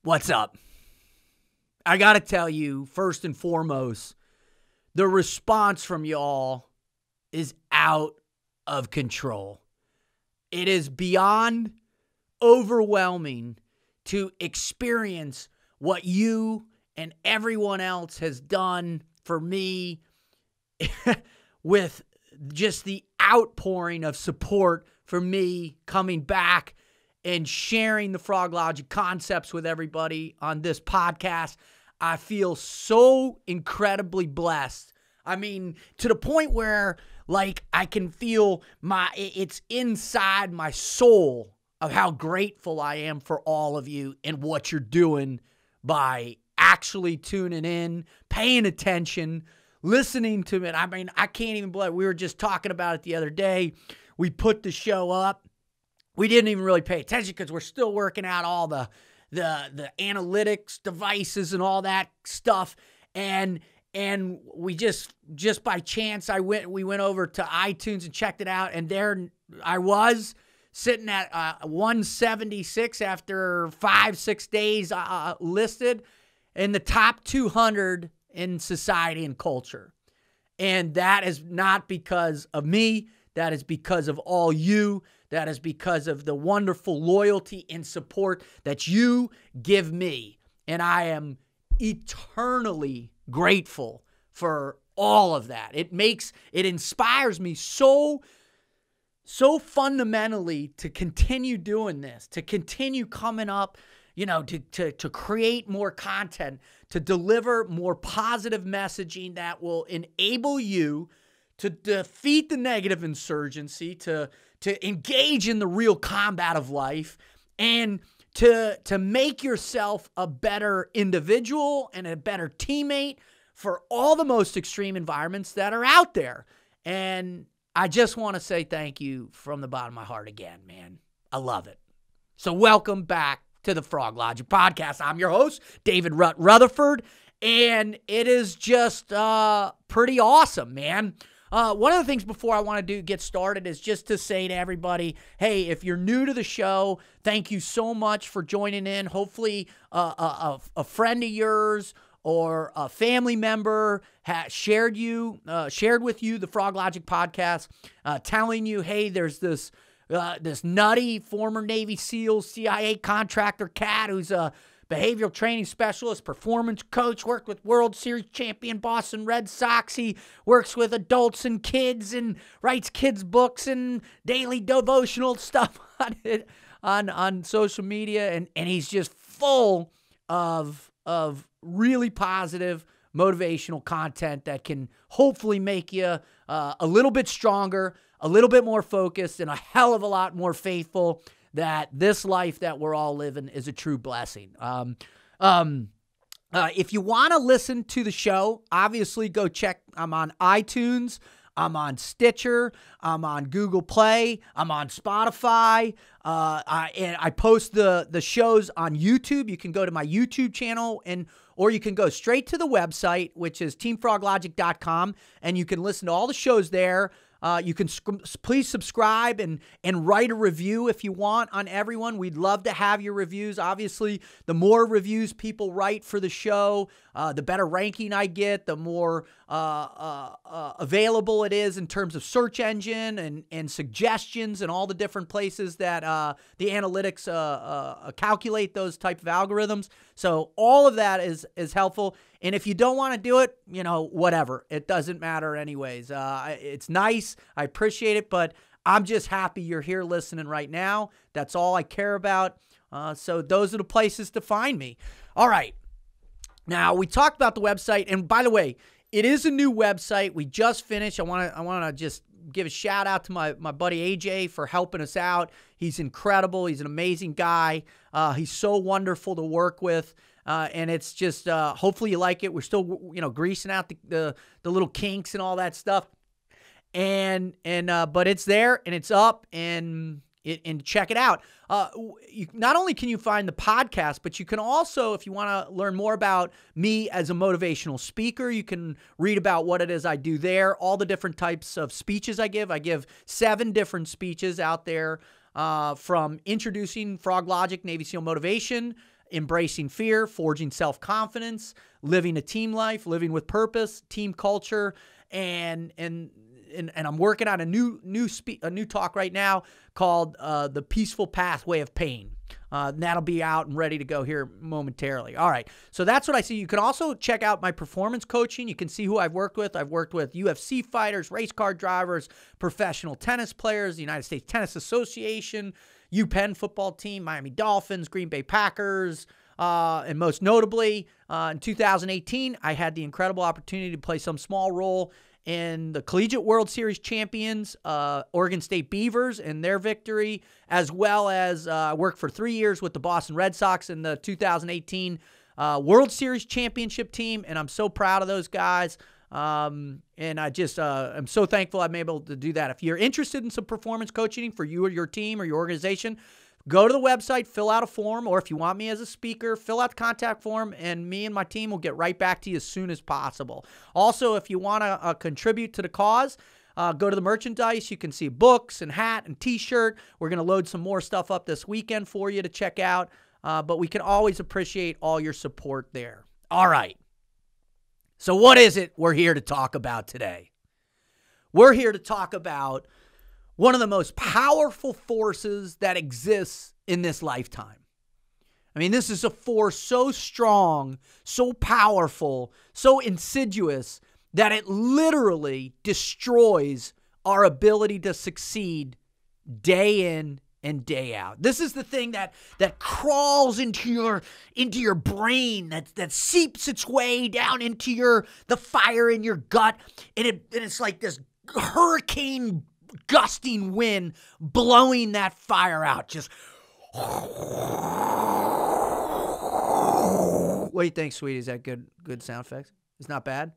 What's up? I got to tell you, first and foremost, the response from y'all is out of control. It is beyond overwhelming to experience what you and everyone else has done for me with just the outpouring of support for me coming back and sharing the Froglogic concepts with everybody on this podcast. I feel so incredibly blessed. I mean, to the point where, like, I can feel it's inside my soul of how grateful I am for all of you and what you're doing by actually tuning in, paying attention, listening to it. I mean, I can't even believe it. We were just talking about it the other day. We put the show up. We didn't even really pay attention because we're still working out all the analytics devices and all that stuff. And we just by chance, we went over to iTunes and checked it out. And there I was sitting at 176 after 5-6 days listed in the top 200 in society and culture. And that is not because of me. That is because of all you. That is because of the wonderful loyalty and support that you give me. And I am eternally grateful for all of that. It inspires me so fundamentally to continue doing this, to continue coming up, to create more content, to deliver more positive messaging that will enable you to defeat the negative insurgency, to engage in the real combat of life, and to make yourself a better individual and a better teammate for all the most extreme environments that are out there. And I just want to say thank you from the bottom of my heart again, man. I love it. So welcome back to the Froglogic Podcast. I'm your host, David Rutherford, and it is just pretty awesome, man. One of the things before I want to get started is just to say to everybody, hey, if you're new to the show, thank you so much for joining in. Hopefully a friend of yours or a family member shared with you the Froglogic Podcast, telling you, hey, there's this nutty former Navy SEAL CIA contractor cat who's a behavioral training specialist, performance coach, worked with World Series champion Boston Red Sox. He works with adults and kids and writes kids' books and daily devotional stuff on social media. And he's just full of really positive, motivational content that can hopefully make you a little bit stronger, a little bit more focused, and a hell of a lot more faithful that this life that we're all living is a true blessing. If you want to listen to the show, obviously go check. I'm on iTunes. I'm on Stitcher. I'm on Google Play. I'm on Spotify. I post the shows on YouTube. You can go to my YouTube channel or you can go straight to the website, which is teamfroglogic.com, and you can listen to all the shows there. You can please subscribe and write a review if you want on everyone. We'd love to have your reviews. Obviously, the more reviews people write for the show, the better ranking I get, the more available it is in terms of search engine and suggestions and all the different places that the analytics calculate those type of algorithms. So all of that is helpful. And if you don't want to do it, whatever. It doesn't matter anyways. It's nice. I appreciate it, but I'm just happy you're here listening right now. That's all I care about. So those are the places to find me. All right. Now, we talked about the website. And by the way, it is a new website. We just finished. I want to just give a shout out to my buddy AJ for helping us out. He's incredible. He's an amazing guy. He's so wonderful to work with. And it's just, hopefully you like it. We're still, greasing out the little kinks and all that stuff. But it's there and it's up and check it out. Not only can you find the podcast, but you can also, if you want to learn more about me as a motivational speaker, you can read about what it is I do there, all the different types of speeches I give. I give 7 different speeches out there, from introducing Froglogic, Navy SEAL motivation, embracing fear, forging self-confidence, living a team life, living with purpose, team culture, and I'm working on a new talk right now called The Peaceful Pathway of Pain. That'll be out and ready to go here momentarily. All right, so that's what I see. You can also check out my performance coaching. You can see who I've worked with. I've worked with UFC fighters, race car drivers, professional tennis players, the United States Tennis Association, UPenn football team, Miami Dolphins, Green Bay Packers, and most notably, in 2018, I had the incredible opportunity to play some small role in the Collegiate World Series champions, Oregon State Beavers, and their victory, as well as worked for 3 years with the Boston Red Sox in the 2018 World Series championship team, and I'm so proud of those guys. And I just am so thankful I'm able to do that. If you're interested in some performance coaching for you or your team or your organization, go to the website, fill out a form, or if you want me as a speaker, fill out the contact form, and me and my team will get right back to you as soon as possible. Also, if you want to contribute to the cause, go to the merchandise. You can see books and hat and T-shirt. We're going to load some more stuff up this weekend for you to check out, but we can always appreciate all your support there. All right. So what is it we're here to talk about today? We're here to talk about one of the most powerful forces that exists in this lifetime. I mean, this is a force so strong, so powerful, so insidious that it literally destroys our ability to succeed day in and day out. This is the thing that crawls into your brain, that seeps its way down into the fire in your gut, and it's like this hurricane gusting wind blowing that fire out. Just what do you think, sweetie? Is that good sound effects? It's not bad?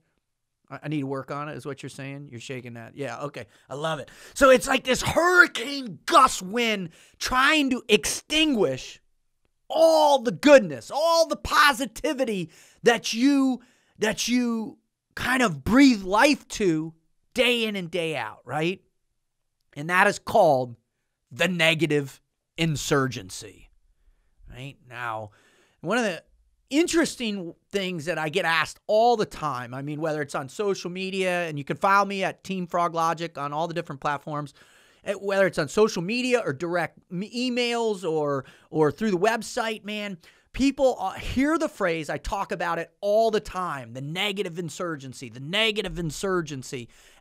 I need to work on it, is what you're saying? You're shaking that. Yeah, okay. I love it. So it's like this hurricane gust wind trying to extinguish all the goodness, all the positivity that you kind of breathe life to day in and day out, right? And that is called the negative insurgency, right? Now, one of the interesting things that I get asked all the time, I mean, whether it's on social media, and you can follow me at Team Froglogic on all the different platforms, whether it's on social media or direct emails or through the website, man, people hear the phrase, I talk about it all the time, the negative insurgency,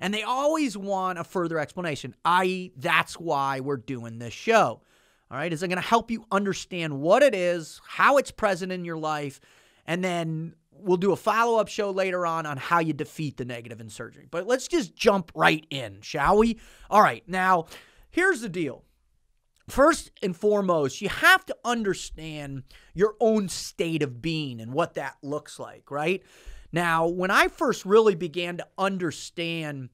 and they always want a further explanation, i.e., that's why we're doing this show. All right, is I'm going to help you understand what it is, how it's present in your life, and then we'll do a follow-up show later on how you defeat the negative insurgency. But let's just jump right in, shall we? All right, now, here's the deal. First and foremost, you have to understand your own state of being and what that looks like, right? Now, when I first really began to understand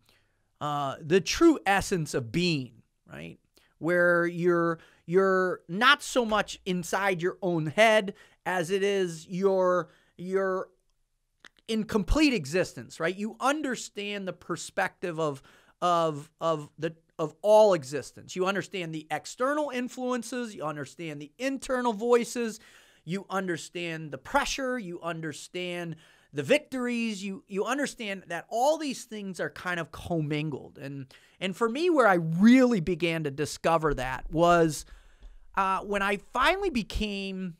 the true essence of being, right, where you're not so much inside your own head as it is you're in complete existence, right? You understand the perspective of all existence. You understand the external influences, you understand the internal voices, you understand the pressure, you understand the victories, you understand that all these things are kind of commingled. And for me, where I really began to discover that was when I finally became,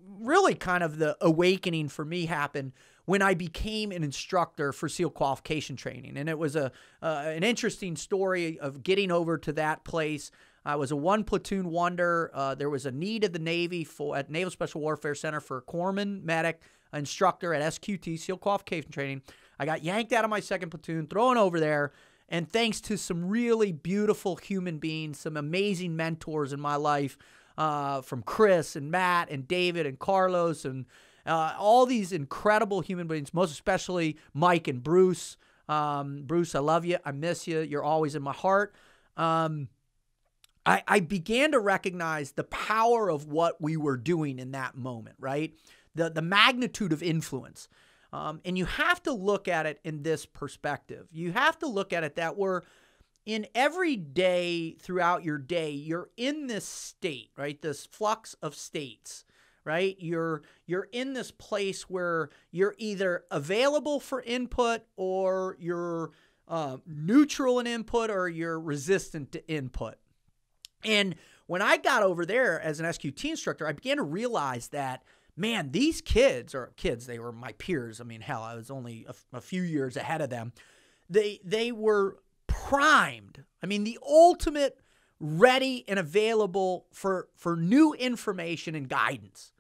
really kind of the awakening for me happened when I became an instructor for SEAL qualification training. And it was an interesting story of getting over to that place. I was a one-platoon wonder. There was a need of the Navy at Naval Special Warfare Center for a corpsman medic instructor at SQT, SEAL qualification training. I got yanked out of my second platoon, thrown over there, and thanks to some really beautiful human beings, some amazing mentors in my life, from Chris and Matt and David and Carlos and all these incredible human beings, most especially Mike and Bruce. Bruce, I love you. I miss you. You're always in my heart. I began to recognize the power of what we were doing in that moment, right? The magnitude of influence. And you have to look at it in this perspective. You have to look at it that we're in every day throughout your day, you're in this state, right? This flux of states, right? You're in this place where you're either available for input or you're neutral in input or you're resistant to input. And when I got over there as an SQT instructor, I began to realize that, man, these kids, they were my peers. I mean, hell, I was only a few years ahead of them. They were primed. I mean, the ultimate ready and available for new information and guidance.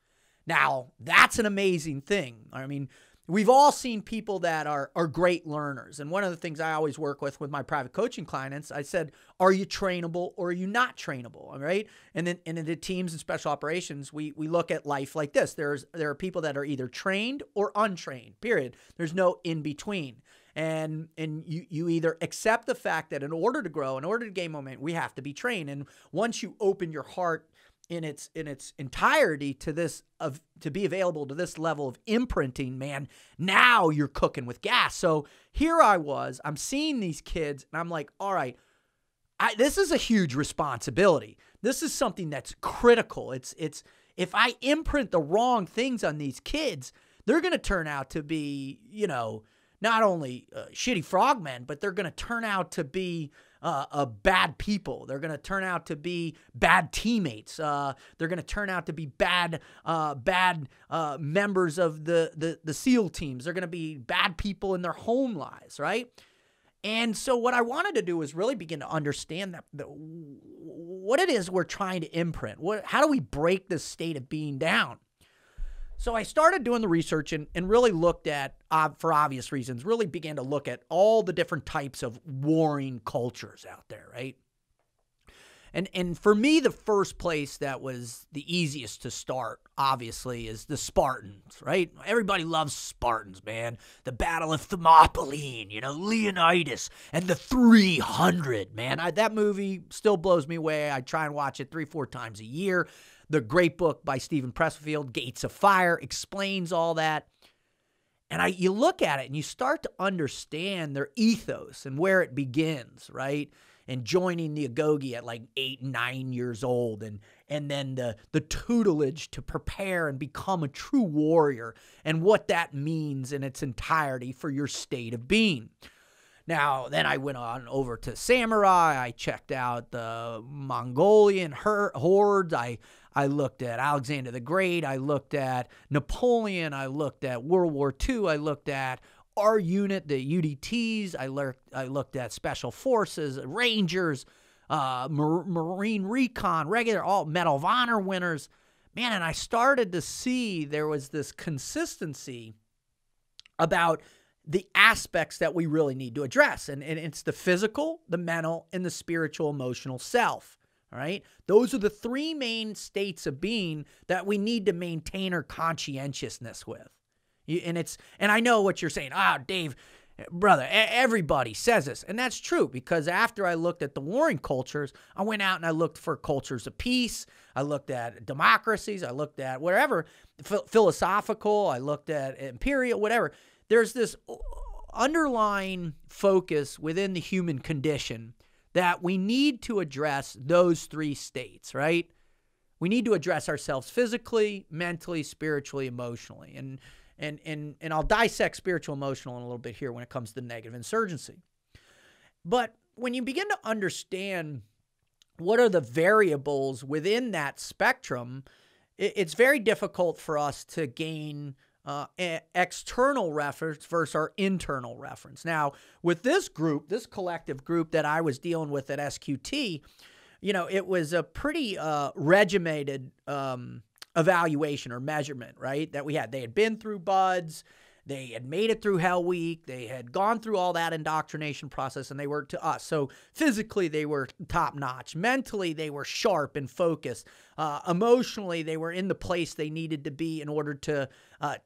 Now, that's an amazing thing. I mean, we've all seen people that are great learners. And one of the things I always work with my private coaching clients, I said, are you trainable or are you not trainable? All right. And then in the teams and special operations, we look at life like this. There are people that are either trained or untrained, period. There's no in between. And you either accept the fact that in order to grow, in order to gain momentum, we have to be trained. And once you open your heart in its entirety to be available to this level of imprinting, man, now you're cooking with gas. So here I'm seeing these kids and I'm like, all right, this is a huge responsibility. This is something that's critical. It's if I imprint the wrong things on these kids, they're going to turn out to be, not only shitty frogmen, but they're going to turn out to be bad people. They're going to turn out to be bad teammates. They're going to turn out to be bad members of the SEAL teams. They're going to be bad people in their home lives, right? And so what I wanted to do was really begin to understand what it is we're trying to imprint. How do we break this state of being down? So I started doing the research and really looked at, for obvious reasons, really began to look at all the different types of warring cultures out there, right? And for me, the first place that was the easiest to start, obviously, is the Spartans, right? Everybody loves Spartans, man. The Battle of Thermopylae, Leonidas, and the 300, man. That movie still blows me away. I try and watch it 3-4 times a year. The great book by Stephen Pressfield, Gates of Fire, explains all that. And you look at it and you start to understand their ethos and where it begins, right? And joining the Agoge at like 8, 9 years old, and then the tutelage to prepare and become a true warrior and what that means in its entirety for your state of being. Now, then I went on over to samurai. I checked out the Mongolian hordes. I looked at Alexander the Great. I looked at Napoleon. I looked at World War II. I looked at our unit, the UDTs. I looked at Special Forces, Rangers, Marine Recon, regular, all Medal of Honor winners. Man, and I started to see there was this consistency about the aspects that we really need to address. And it's the physical, the mental, and the spiritual, emotional self. All right. Those are the three main states of being that we need to maintain our conscientiousness with. And I know what you're saying. Dave, brother, everybody says this. And that's true, because after I looked at the warring cultures, I went out and I looked for cultures of peace. I looked at democracies. I looked at whatever, philosophical. I looked at imperial, whatever. There's this underlying focus within the human condition that we need to address those three states, right? We need to address ourselves physically, mentally, spiritually, emotionally. And I'll dissect spiritual, emotional in a little bit here when it comes to negative insurgency. But when you begin to understand what are the variables within that spectrum, it's very difficult for us to gain external reference versus our internal reference. Now, with this group, this collective group that I was dealing with at SQT, it was a pretty regimented evaluation or measurement, right, that we had. They had been through BUDS. They had made it through Hell Week. They had gone through all that indoctrination process, and they were to us. So physically, they were top-notch. Mentally, they were sharp and focused. Emotionally, they were in the place they needed to be in order to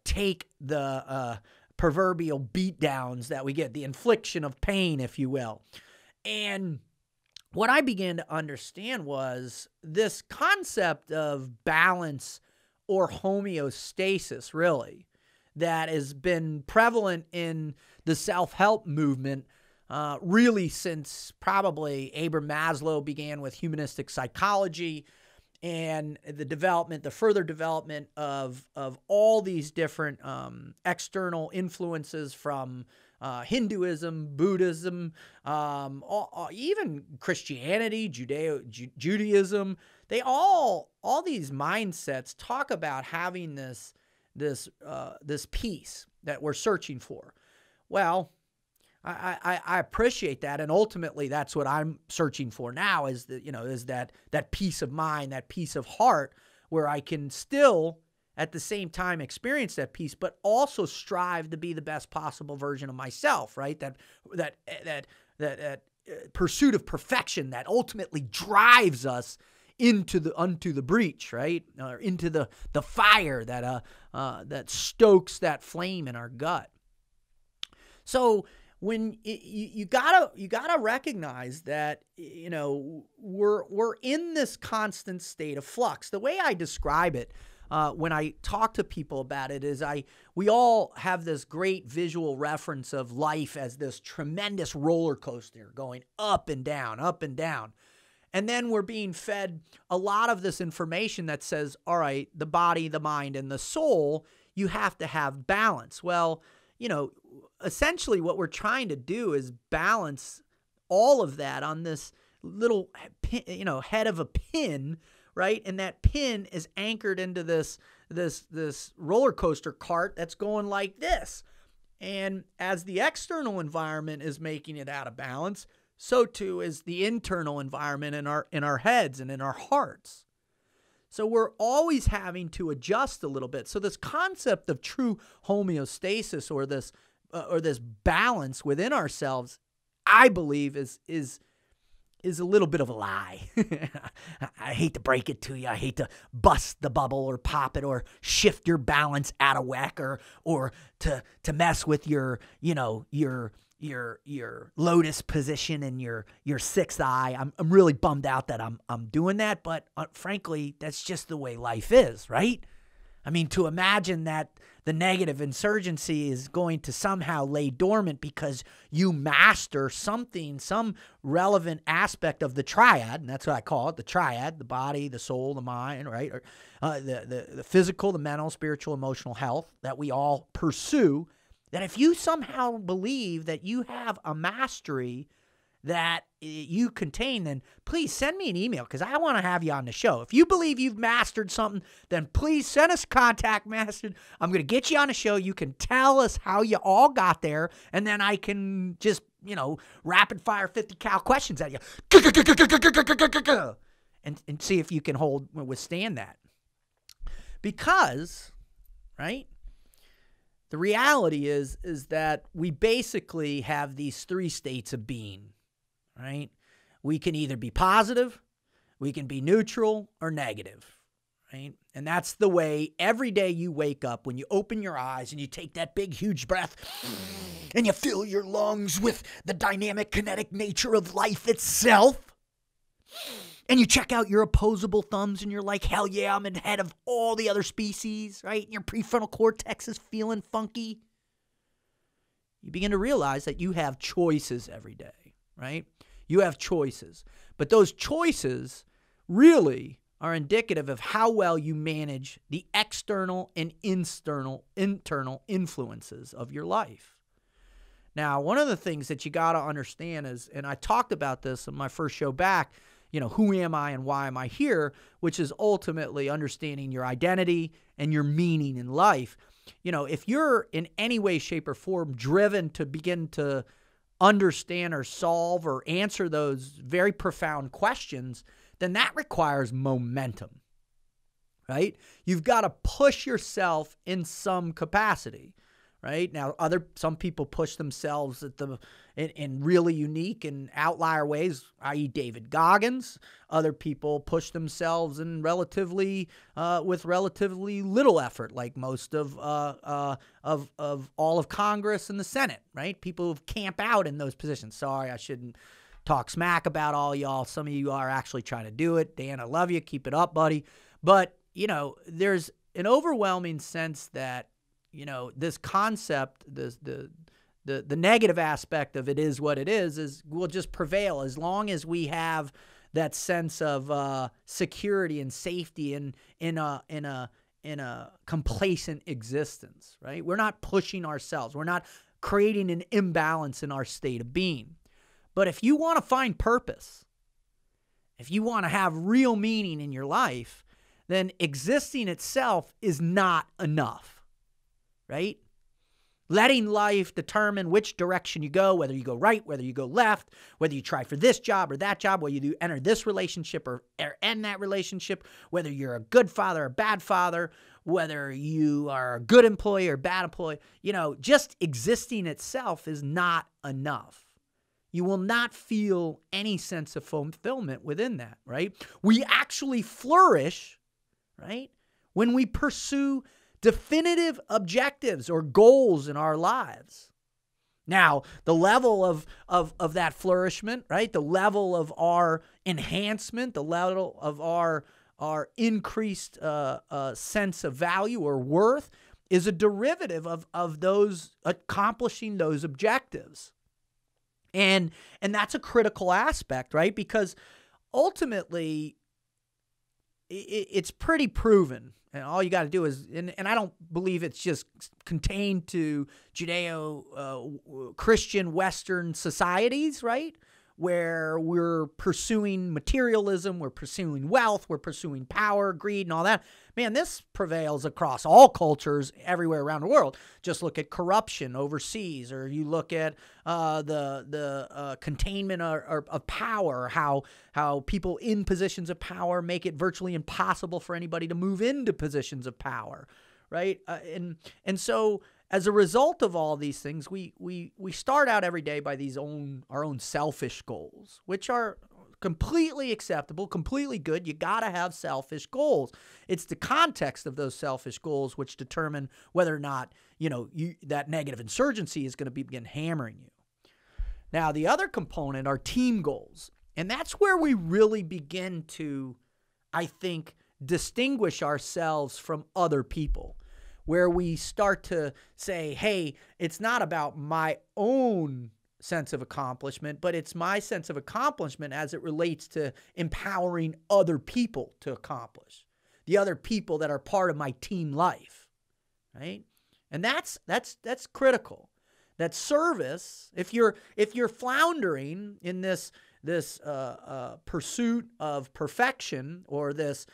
take the proverbial beatdowns that we get, the infliction of pain, if you will. And what I began to understand was this concept of balance or homeostasis, really, that has been prevalent in the self-help movement really since probably Abraham Maslow began with humanistic psychology and the further development of all these different external influences from Hinduism, Buddhism, even Christianity, Judaism. They all these mindsets talk about having this peace that we're searching for. Well, I appreciate that, and ultimately that's what I'm searching for now is that peace of mind, that peace of heart, where I can still at the same time experience that peace, but also strive to be the best possible version of myself, right? That pursuit of perfection that ultimately drives us unto the breach, right? Or into the fire that stokes that flame in our gut. So when you gotta recognize that we're in this constant state of flux. The way I describe it when I talk to people about it is we all have this great visual reference of life as this tremendous roller coaster going up and down, up and down. And then we're being fed a lot of this information that says, all right, the body, the mind, and the soul, you have to have balance. Well, essentially what we're trying to do is balance all of that on this little head of a pin, right? And that pin is anchored into this roller coaster cart that's going like this. And as the external environment is making it out of balance, so too is the internal environment in our heads and in our hearts. So we're always having to adjust a little bit. So this concept of true homeostasis or this balance within ourselves, I believe is a little bit of a lie. I hate to break it to you. I hate to bust the bubble or pop it or shift your balance out of whack or to mess with your lotus position and your sixth eye. I'm really bummed out that I'm doing that, but frankly, that's just the way life is, right? I mean, to imagine that the negative insurgency is going to somehow lay dormant because you master something, some relevant aspect of the triad, and that's what I call it, the triad, the body, the soul, the mind, right? Or the physical, the mental, spiritual, emotional health that we all pursue, that if you somehow believe that you have a mastery that you contain, then please send me an email because I want to have you on the show. If you believe you've mastered something, then please send us contact message. I'm going to get you on the show. You can tell us how you all got there, and then I can just, rapid fire 50 cal questions at you and see if you can withstand that. Because, right? The reality is that we basically have these three states of being, right? We can either be positive, we can be neutral, or negative, right? And that's the way every day you wake up, when you open your eyes and you take that big, huge breath and you fill your lungs with the dynamic, kinetic nature of life itself. And you check out your opposable thumbs and you're like, hell yeah, I'm ahead of all the other species, right? And your prefrontal cortex is feeling funky. You begin to realize that you have choices every day, right? You have choices. But those choices really are indicative of how well you manage the external and internal influences of your life. Now, one of the things that you got to understand is, and I talked about this in my first show back, who am I and why am I here, which is ultimately understanding your identity and your meaning in life. If you're in any way, shape, or form driven to begin to understand or solve or answer those very profound questions, then that requires momentum, right? You've got to push yourself in some capacity. Right? Now, some people push themselves in really unique and outlier ways, i.e. David Goggins. Other people push themselves in with relatively little effort, like most of all of Congress and the Senate, right? People who camp out in those positions. Sorry, I shouldn't talk smack about all y'all. Some of you are actually trying to do it. Dan, I love you. Keep it up, buddy. But, there's an overwhelming sense that this concept, the negative aspect of it is what it is will just prevail as long as we have that sense of security and safety in a complacent existence, right? We're not pushing ourselves. We're not creating an imbalance in our state of being. But if you want to find purpose, if you want to have real meaning in your life, then existing itself is not enough, right? Letting life determine which direction you go, whether you go right, whether you go left, whether you try for this job or that job, whether you enter this relationship or end that relationship, whether you're a good father or bad father, whether you are a good employee or bad employee, just existing itself is not enough. You will not feel any sense of fulfillment within that, right? We actually flourish, right, when we pursue definitive objectives or goals in our lives. Now, the level of that flourishment, right, the level of our enhancement, the level of our increased sense of value or worth is a derivative of those accomplishing those objectives. And that's a critical aspect, right? Because ultimately, it's pretty proven. And all you got to do is, and I don't believe it's just contained to Judeo-Christian Western societies, right? Where we're pursuing materialism, we're pursuing wealth, we're pursuing power, greed, and all that. Man, this prevails across all cultures everywhere around the world. Just look at corruption overseas, or you look at the containment of power, how people in positions of power make it virtually impossible for anybody to move into positions of power, right? And so as a result of all these things, we start out every day by our own selfish goals, which are completely acceptable, completely good. You got to have selfish goals. It's the context of those selfish goals which determine whether or not, that negative insurgency is going to begin hammering you. Now, the other component are team goals. And that's where we really begin to, I think, distinguish ourselves from other people, where we start to say, hey, it's not about my own sense of accomplishment, but it's my sense of accomplishment as it relates to empowering other people to accomplish, the other people that are part of my team life, right? And that's critical. That service, if you're floundering in this pursuit of perfection, or this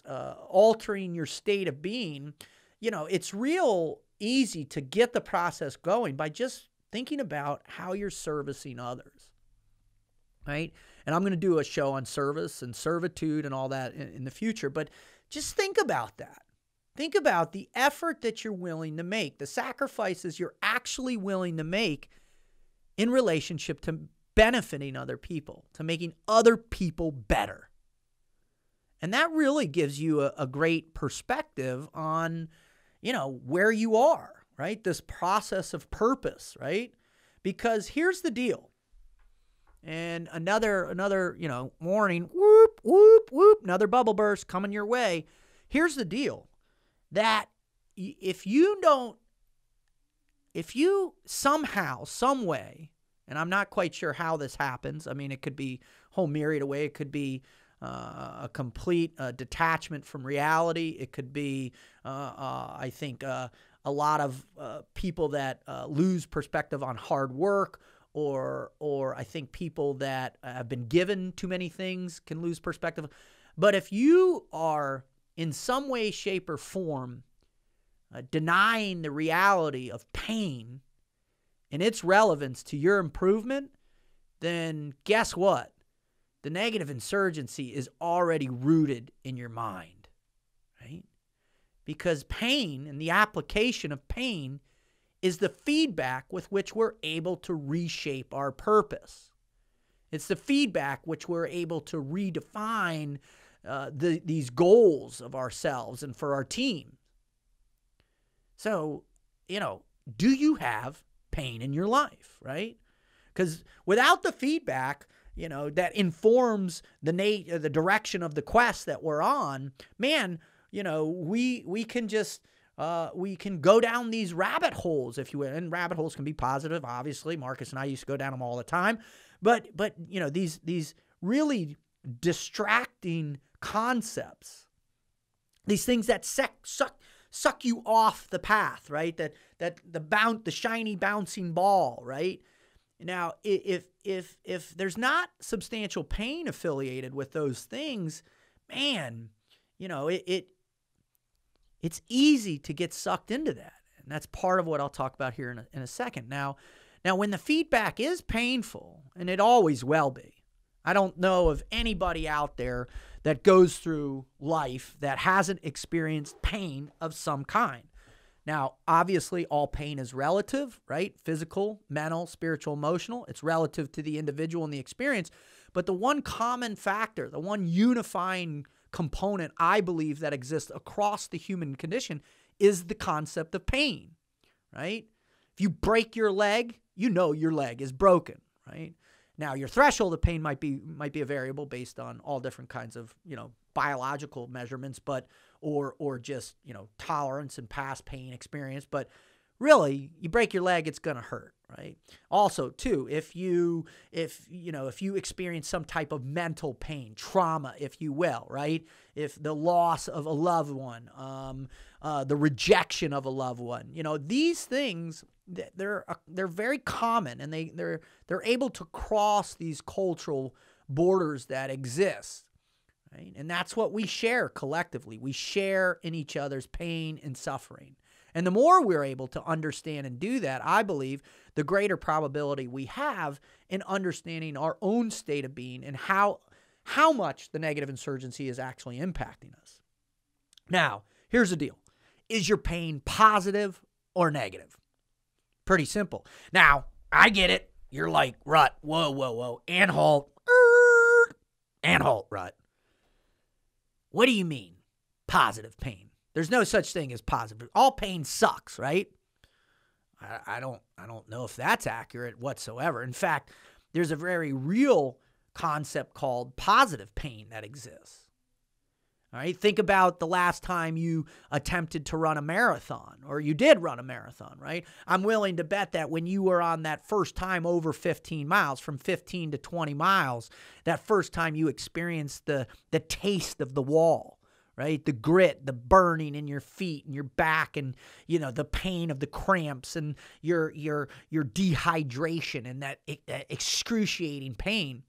altering your state of being, it's real easy to get the process going by just thinking about how you're servicing others, right? And I'm going to do a show on service and servitude and all that in the future, but just think about that. Think about the effort that you're willing to make, the sacrifices you're actually willing to make in relationship to benefiting other people, to making other people better. And that really gives you a great perspective on, where you are, right? This process of purpose, right? Because here's the deal. And another, warning, whoop, whoop, whoop, another bubble burst coming your way. Here's the deal. That if you somehow, some way, and I'm not quite sure how this happens. I mean, it could be a whole myriad of ways. It could be a complete detachment from reality. It could be, I think, a lot of people that lose perspective on hard work, or I think people that have been given too many things can lose perspective. But if you are in some way, shape, or form denying the reality of pain and its relevance to your improvement, then guess what? The negative insurgency is already rooted in your mind, right? Because pain and the application of pain is the feedback with which we're able to reshape our purpose. It's the feedback which we're able to redefine these goals of ourselves and for our team. So, do you have pain in your life, right? Because without the feedback, that informs the direction of the quest that we're on, man, we can just we can go down these rabbit holes, if you will. And rabbit holes can be positive, obviously. Marcus and I used to go down them all the time. But these really distracting concepts, these things that suck you off the path, right? That the shiny bouncing ball, right? Now, if there's not substantial pain affiliated with those things, man, it's easy to get sucked into that. And that's part of what I'll talk about here in a second. Now, when the feedback is painful, and it always will be, I don't know of anybody out there that goes through life that hasn't experienced pain of some kind. Now, obviously, all pain is relative, right? Physical, mental, spiritual, emotional. It's relative to the individual and the experience. But the one common factor, the one unifying component I believe that exists across the human condition is the concept of pain, right? If you break your leg, you know your leg is broken, right? Now, your threshold of pain might be a variable based on all different kinds of, biological measurements, but or just, tolerance and past pain experience. But really, you break your leg, it's going to hurt, right? Also, too, if you experience some type of mental pain, trauma, if you will, right? If the loss of a loved one, the rejection of a loved one, these things, they're very common, and they're able to cross these cultural borders that exist, right? And that's what we share collectively. We share in each other's pain and suffering. And the more we're able to understand and do that, I believe, the greater probability we have in understanding our own state of being and how much the negative insurgency is actually impacting us. Now, here's the deal. Is your pain positive or negative? Pretty simple. Now, I get it. You're like, Rut, whoa, and halt, Rut. What do you mean, positive pain? There's no such thing as positive. All pain sucks, right? I don't know if that's accurate whatsoever. In fact, there's a very real concept called positive pain that exists. All right, think about the last time you attempted to run a marathon, or you did run a marathon, right? I'm willing to bet that when you were on that first time over 15 miles, from 15 to 20 miles, that first time you experienced the taste of the wall, right? The grit, the burning in your feet and your back, and the pain of the cramps and your dehydration and that excruciating pain.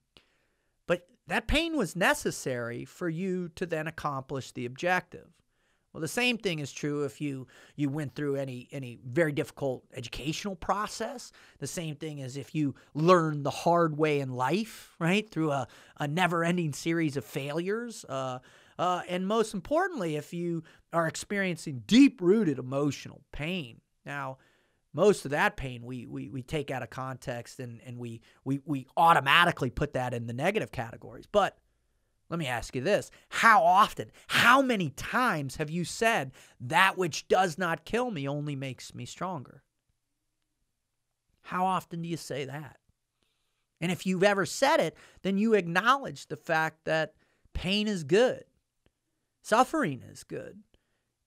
But that pain was necessary for you to then accomplish the objective. Well, the same thing is true if you went through any very difficult educational process. The same thing is if you learned the hard way in life, right? Through a never-ending series of failures. And most importantly, if you are experiencing deep-rooted emotional pain. Now, most of that pain we take out of context and we automatically put that in the negative categories. But let me ask you this. How often, how many times have you said, that which does not kill me only makes me stronger? How often do you say that? And if you've ever said it, then you acknowledge the fact that pain is good. Suffering is good.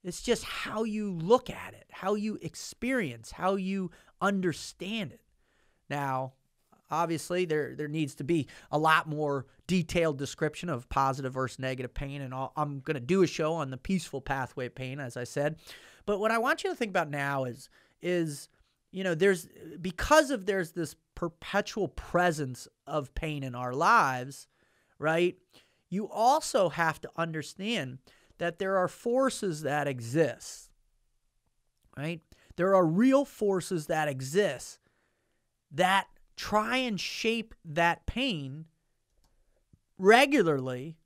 It's just how you look at it, how you experience, how you understand it. Now, obviously, there needs to be a lot more detailed description of positive versus negative pain, and I'm going to do a show on the peaceful pathway of pain, as I said. But what I want you to think about now is there's this perpetual presence of pain in our lives, right? You also have to understand that there are forces that exist, right? There are real forces that exist that try and shape that pain regularly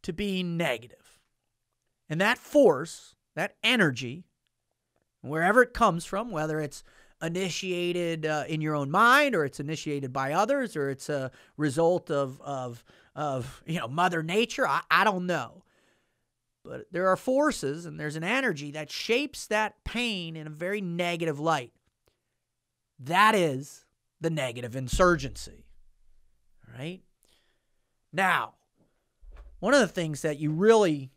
to being negative. And that force, that energy, wherever it comes from, whether it's initiated in your own mind, or it's initiated by others, or it's a result of Mother Nature, I don't know. But there are forces and there's an energy that shapes that pain in a very negative light. That is the negative insurgency. All right? Now, one of the things that you really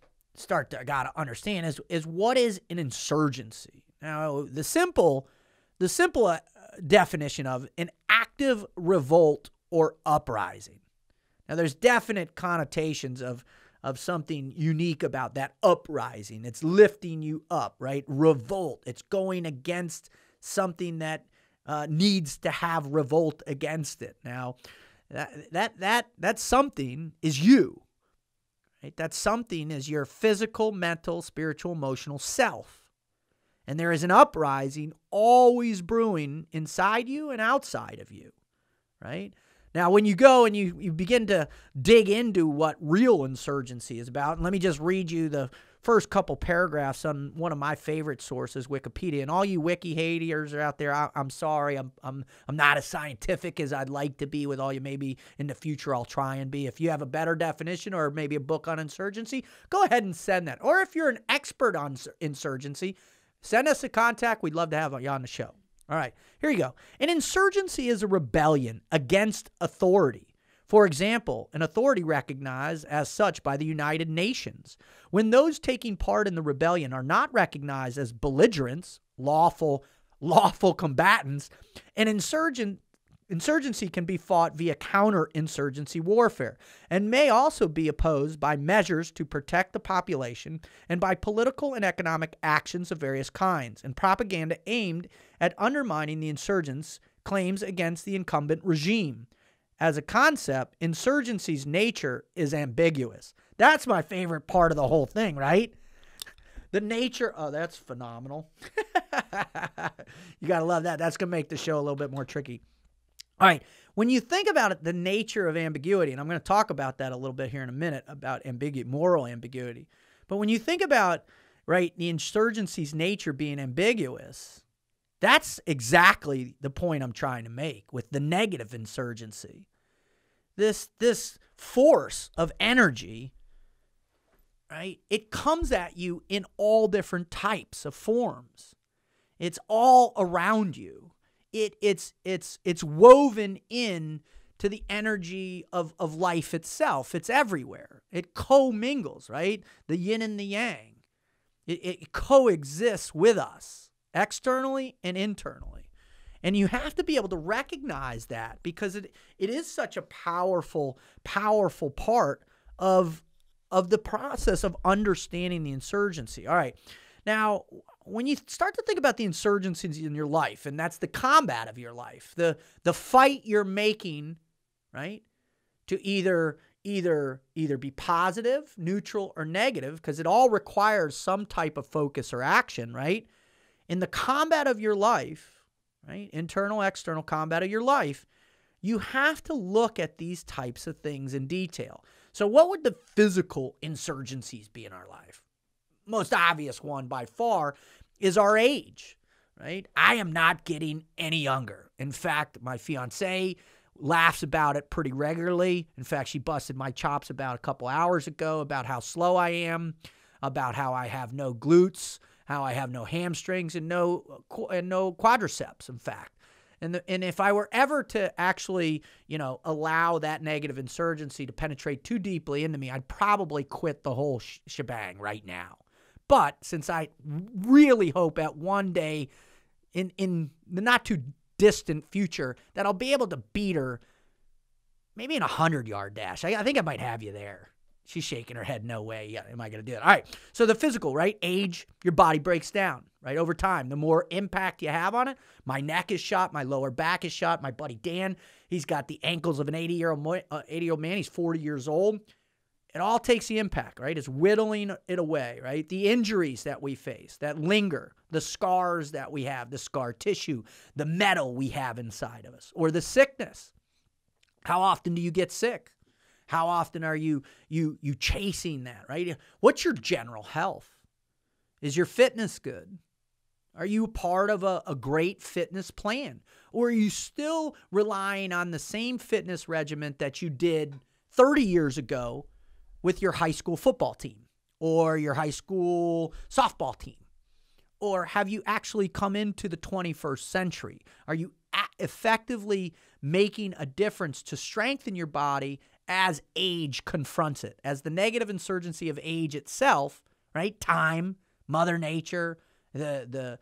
got to understand is what is an insurgency? Now, the simple definition of an active revolt or uprising. Now, there's definite connotations of something unique about that uprising. It's lifting you up, right? Revolt. It's going against something that needs to have revolt against it. Now, that something is you, right? That something is your physical, mental, spiritual, emotional self. And there is an uprising always brewing inside you and outside of you, right? Now, when you go and you begin to dig into what real insurgency is about, and let me just read you the first couple paragraphs on one of my favorite sources, Wikipedia. And all you wiki haters are out there, I'm sorry, I'm not as scientific as I'd like to be with all you. Maybe in the future I'll try and be. If you have a better definition or maybe a book on insurgency, go ahead and send that. Or if you're an expert on insurgency, send us a contact. We'd love to have you on the show. All right, here you go. An insurgency is a rebellion against authority. For example, an authority recognized as such by the United Nations. When those taking part in the rebellion are not recognized as belligerents, lawful combatants, an insurgency can be fought via counterinsurgency warfare and may also be opposed by measures to protect the population and by political and economic actions of various kinds and propaganda aimed at undermining the insurgents' claims against the incumbent regime. As a concept, insurgency's nature is ambiguous. That's my favorite part of the whole thing, right? The nature, oh, that's phenomenal. You got to love that. That's going to make the show a little bit more tricky. All right, when you think about it, the nature of ambiguity, and I'm going to talk about that a little bit here in a minute, about moral ambiguity. But when you think about, right, the insurgency's nature being ambiguous, that's exactly the point I'm trying to make with the negative insurgency. This force of energy, right, it comes at you in all different types of forms. It's all around you. It's woven in to the energy of life itself. It's everywhere. It commingles, right? The yin and the yang. It coexists with us, externally and internally. And you have to be able to recognize that because it is such a powerful part of the process of understanding the insurgency. All right. Now, when you start to think about the insurgencies in your life, and that's the combat of your life, the fight you're making, right, to either be positive, neutral, or negative, because it all requires some type of focus or action, right? In the combat of your life, right, internal, external combat of your life, you have to look at these types of things in detail. So what would the physical insurgencies be in our life? Most obvious one by far is our age, right? I am not getting any younger. In fact, my fiance laughs about it pretty regularly. In fact, she busted my chops about a couple hours ago about how slow I am, about how I have no glutes, how I have no hamstrings and no quadriceps, in fact. And if I were ever to actually, allow that negative insurgency to penetrate too deeply into me, I'd probably quit the whole shebang right now. But since I really hope at one day in the not too distant future that I'll be able to beat her maybe in a 100-yard dash. I think I might have you there. She's shaking her head. No way. Yeah, am I going to do it? All right. So the physical, right? Age, your body breaks down, right? Over time, the more impact you have on it. My neck is shot. My lower back is shot. My buddy Dan, he's got the ankles of an 80-year-old man. He's 40 years old. It all takes the impact, right? It's whittling it away, right? The injuries that we face that linger, the scars that we have, the scar tissue, the metal we have inside of us, or the sickness. How often do you get sick? How often are you chasing that, right? What's your general health? Is your fitness good? Are you part of a great fitness plan? Or are you still relying on the same fitness regimen that you did 30 years ago with your high school football team or your high school softball team? Or have you actually come into the 21st century? Are you effectively making a difference to strengthen your body as age confronts it, as the negative insurgency of age itself, right? Time, Mother Nature, the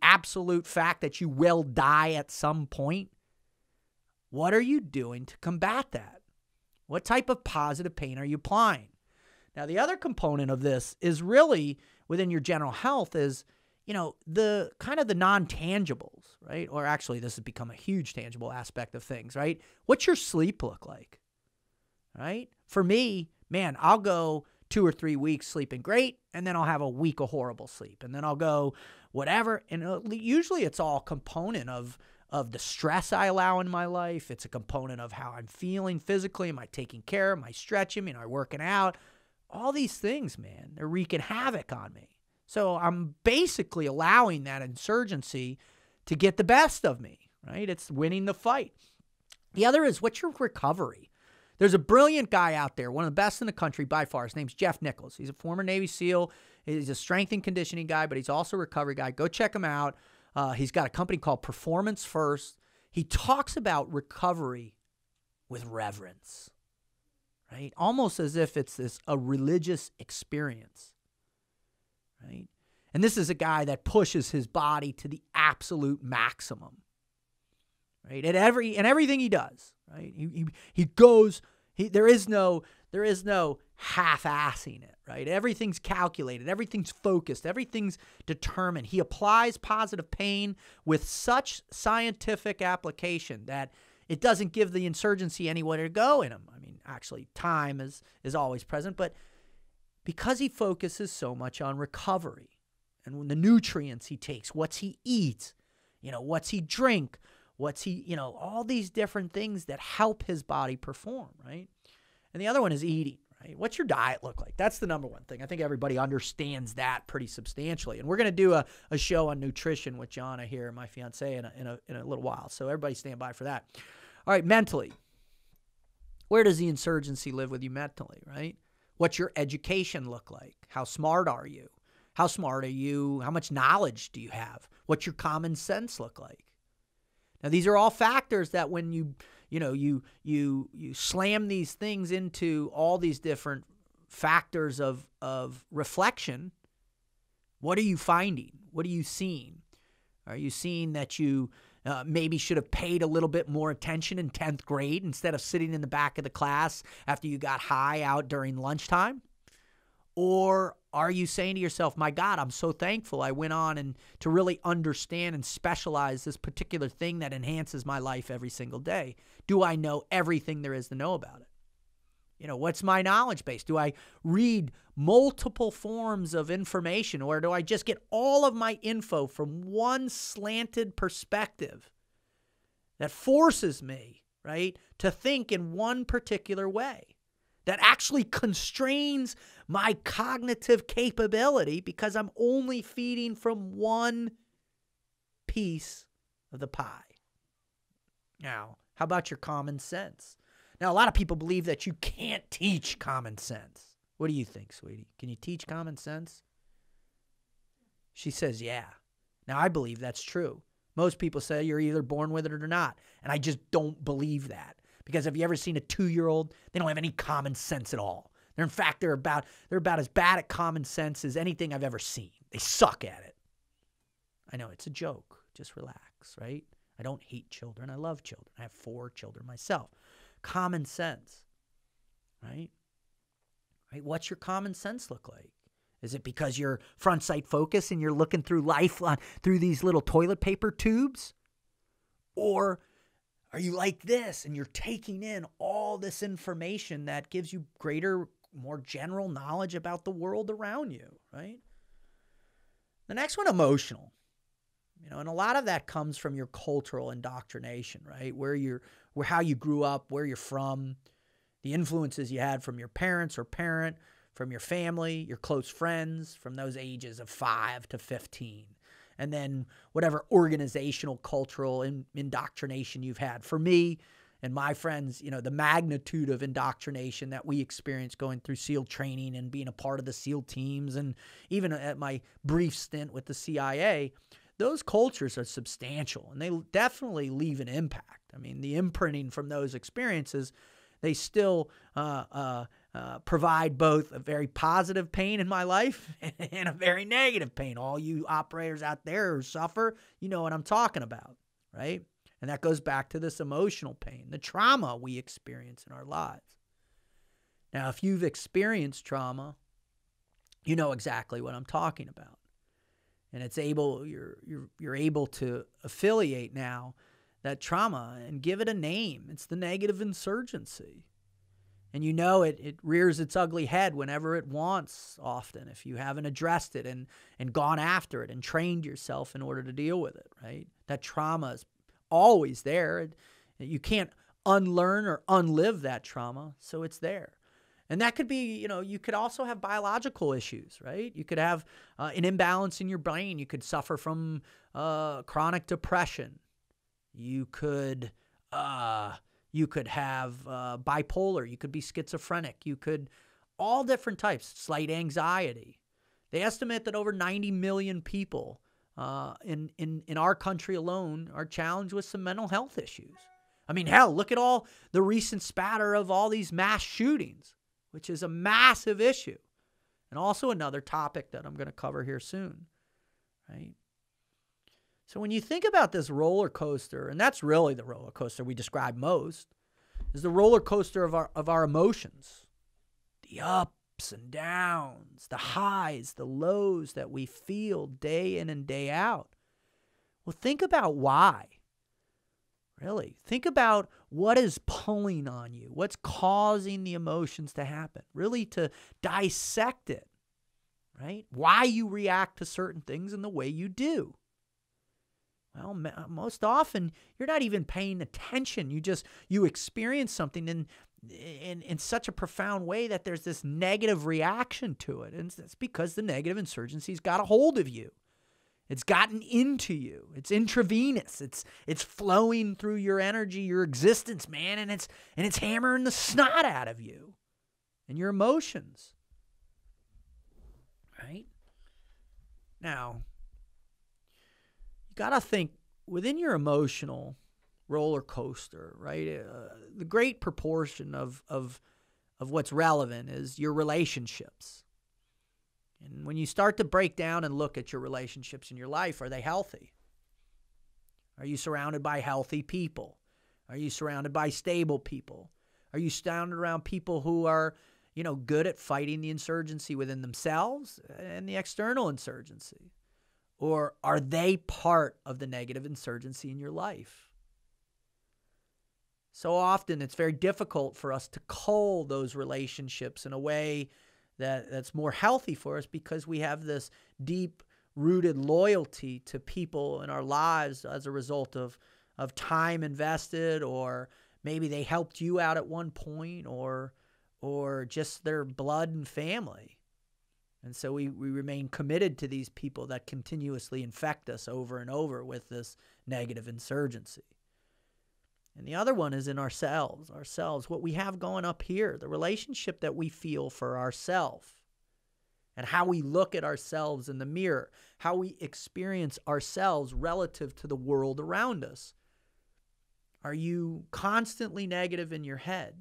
absolute fact that you will die at some point. What are you doing to combat that? What type of positive pain are you applying? Now, the other component of this is really within your general health is, the kind of the non-tangibles, right? Or actually, this has become a huge tangible aspect of things, right? What's your sleep look like, right? For me, man, I'll go 2 or 3 weeks sleeping great, and then I'll have a week of horrible sleep, and then I'll go whatever. And usually it's all component of the stress I allow in my life. It's a component of how I'm feeling physically. Am I taking care? Am I stretching? Am I working out? All these things, man, they're wreaking havoc on me. So I'm basically allowing that insurgency to get the best of me, right? It's winning the fight. The other is, what's your recovery? There's a brilliant guy out there, one of the best in the country by far. His name's Jeff Nichols. He's a former Navy SEAL. He's a strength and conditioning guy, but he's also a recovery guy. Go check him out. He's got a company called Performance First. He talks about recovery with reverence, right? Almost as if it's a religious experience, right? And this is a guy that pushes his body to the absolute maximum, right? And everything he does, right? He goes. There is no half-assing it, right? Everything's calculated, everything's focused, everything's determined. He applies positive pain with such scientific application that it doesn't give the insurgency anywhere to go in him. I mean, actually, time is always present, but because he focuses so much on recovery and the nutrients he takes, what's he eats, what's he drink, what's he, all these different things that help his body perform, right? And the other one is eating, right? What's your diet look like? That's the number one thing. I think everybody understands that pretty substantially. And we're going to do a show on nutrition with Jana here, my fiance, in a little while. So everybody stand by for that. All right, mentally. Where does the insurgency live with you mentally, right? What's your education look like? How smart are you? How smart are you? How much knowledge do you have? What's your common sense look like? Now, these are all factors that when you slam these things into all these different factors of reflection, what are you finding? What are you seeing? Are you seeing that you maybe should have paid a little bit more attention in 10th grade instead of sitting in the back of the class after you got high out during lunchtime? Or are you saying to yourself, my God, I'm so thankful I went on and to really understand and specialize this particular thing that enhances my life every single day? Do I know everything there is to know about it? What's my knowledge base? Do I read multiple forms of information, or do I just get all of my info from one slanted perspective that forces me, right, to think in one particular way? That actually constrains my cognitive capability because I'm only feeding from one piece of the pie. Now, how about your common sense? Now, a lot of people believe that you can't teach common sense. What do you think, sweetie? Can you teach common sense? She says, yeah. Now, I believe that's true. Most people say you're either born with it or not, and I just don't believe that. Because have you ever seen a 2-year-old? They don't have any common sense at all. In fact, they're about as bad at common sense as anything I've ever seen. They suck at it. I know, it's a joke. Just relax, right? I don't hate children. I love children. I have 4 children myself. Common sense, right? Right? What's your common sense look like? Is it because you're front sight focused and you're looking through life through these little toilet paper tubes? Or are you like this and you're taking in all this information that gives you greater, more general knowledge about the world around you, right? The next one, emotional. And a lot of that comes from your cultural indoctrination, right? How you grew up, where you're from, the influences you had from your parents or parent, from your family, your close friends, from those ages of 5 to 15. And then whatever organizational, cultural indoctrination you've had. For me and my friends, the magnitude of indoctrination that we experienced going through SEAL training and being a part of the SEAL teams, and even at my brief stint with the CIA, those cultures are substantial, and they definitely leave an impact. I mean, the imprinting from those experiences, they still provide both a very positive pain in my life and a very negative pain. All you operators out there who suffer, you know what I'm talking about, right? And that goes back to this emotional pain, the trauma we experience in our lives. Now, if you've experienced trauma, you know exactly what I'm talking about. And you're able to affiliate now that trauma and give it a name. It's the negative insurgency. And you know it rears its ugly head whenever it wants often if you haven't addressed it and gone after it and trained yourself in order to deal with it, right? That trauma is always there. You can't unlearn or unlive that trauma, so it's there. And that could be, you could also have biological issues, right? You could have an imbalance in your brain. You could suffer from chronic depression. You could have bipolar. You could be schizophrenic. You could, all different types, slight anxiety. They estimate that over 90 million people in our country alone are challenged with some mental health issues. I mean, hell, look at all the recent spatter of all these mass shootings, which is a massive issue. And also another topic that I'm going to cover here soon, right? So when you think about this roller coaster, and that's really the roller coaster we describe most, is the roller coaster of our emotions. The ups and downs, the highs, the lows that we feel day in and day out. Well, think about why. Really, think about what is pulling on you, what's causing the emotions to happen, really to dissect it, right? Why you react to certain things in the way you do. Well, most often, you're not even paying attention. You experience something in such a profound way that there's this negative reaction to it. And it's because the negative insurgency's got a hold of you. It's gotten into you. It's intravenous. It's flowing through your energy, your existence, man, and it's hammering the snot out of you and your emotions. Right? Now, you got to think within your emotional roller coaster, right? The great proportion of what's relevant is your relationships. And when you start to break down and look at your relationships in your life, are they healthy? Are you surrounded by healthy people? Are you surrounded by stable people? Are you surrounded around people who are, good at fighting the insurgency within themselves and the external insurgency? Or are they part of the negative insurgency in your life? So often it's very difficult for us to cull those relationships in a way that's more healthy for us because we have this deep-rooted loyalty to people in our lives as a result of time invested, or maybe they helped you out at one point, or just their blood and family. And so we remain committed to these people that continuously infect us over and over with this negative insurgency. And the other one is in ourselves, what we have going up here, the relationship that we feel for ourselves and how we look at ourselves in the mirror, how we experience ourselves relative to the world around us. Are you constantly negative in your head?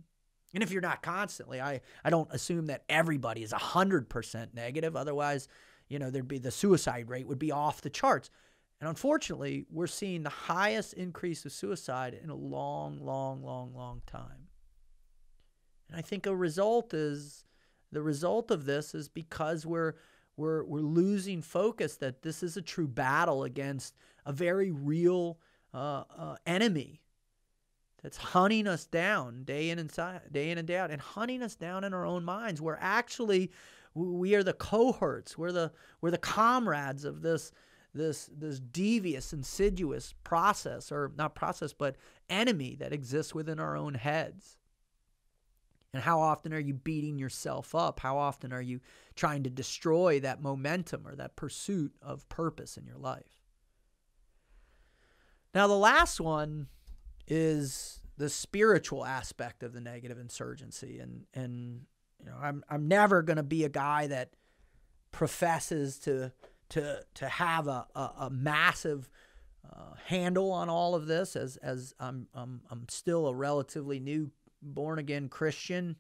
And if you're not constantly, I don't assume that everybody is 100% negative. Otherwise, there'd be the suicide rate would be off the charts. And unfortunately, we're seeing the highest increase of suicide in a long, long, long, long time. And I think the result of this is because we're losing focus that this is a true battle against a very real enemy that's hunting us down day in and day out, and hunting us down in our own minds. We're actually, we are the cohorts. We're the comrades of this devious, insidious process, or not process, but enemy that exists within our own heads. And how often are you beating yourself up? How often are you trying to destroy that momentum or that pursuit of purpose in your life? Now, the last one is the spiritual aspect of the negative insurgency. And I'm never going to be a guy that professes to have a massive handle on all of this, as I'm still a relatively new born-again Christian,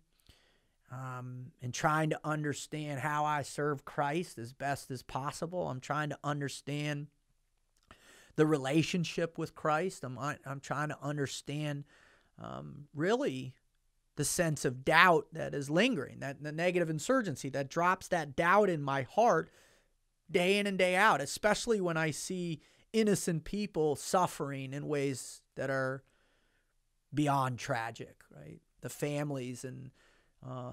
and trying to understand how I serve Christ as best as possible. I'm trying to understand the relationship with Christ. I'm trying to understand really the sense of doubt that is lingering, that the negative insurgency that drops that doubt in my heart day in and day out, especially when I see innocent people suffering in ways that are beyond tragic, right? The families and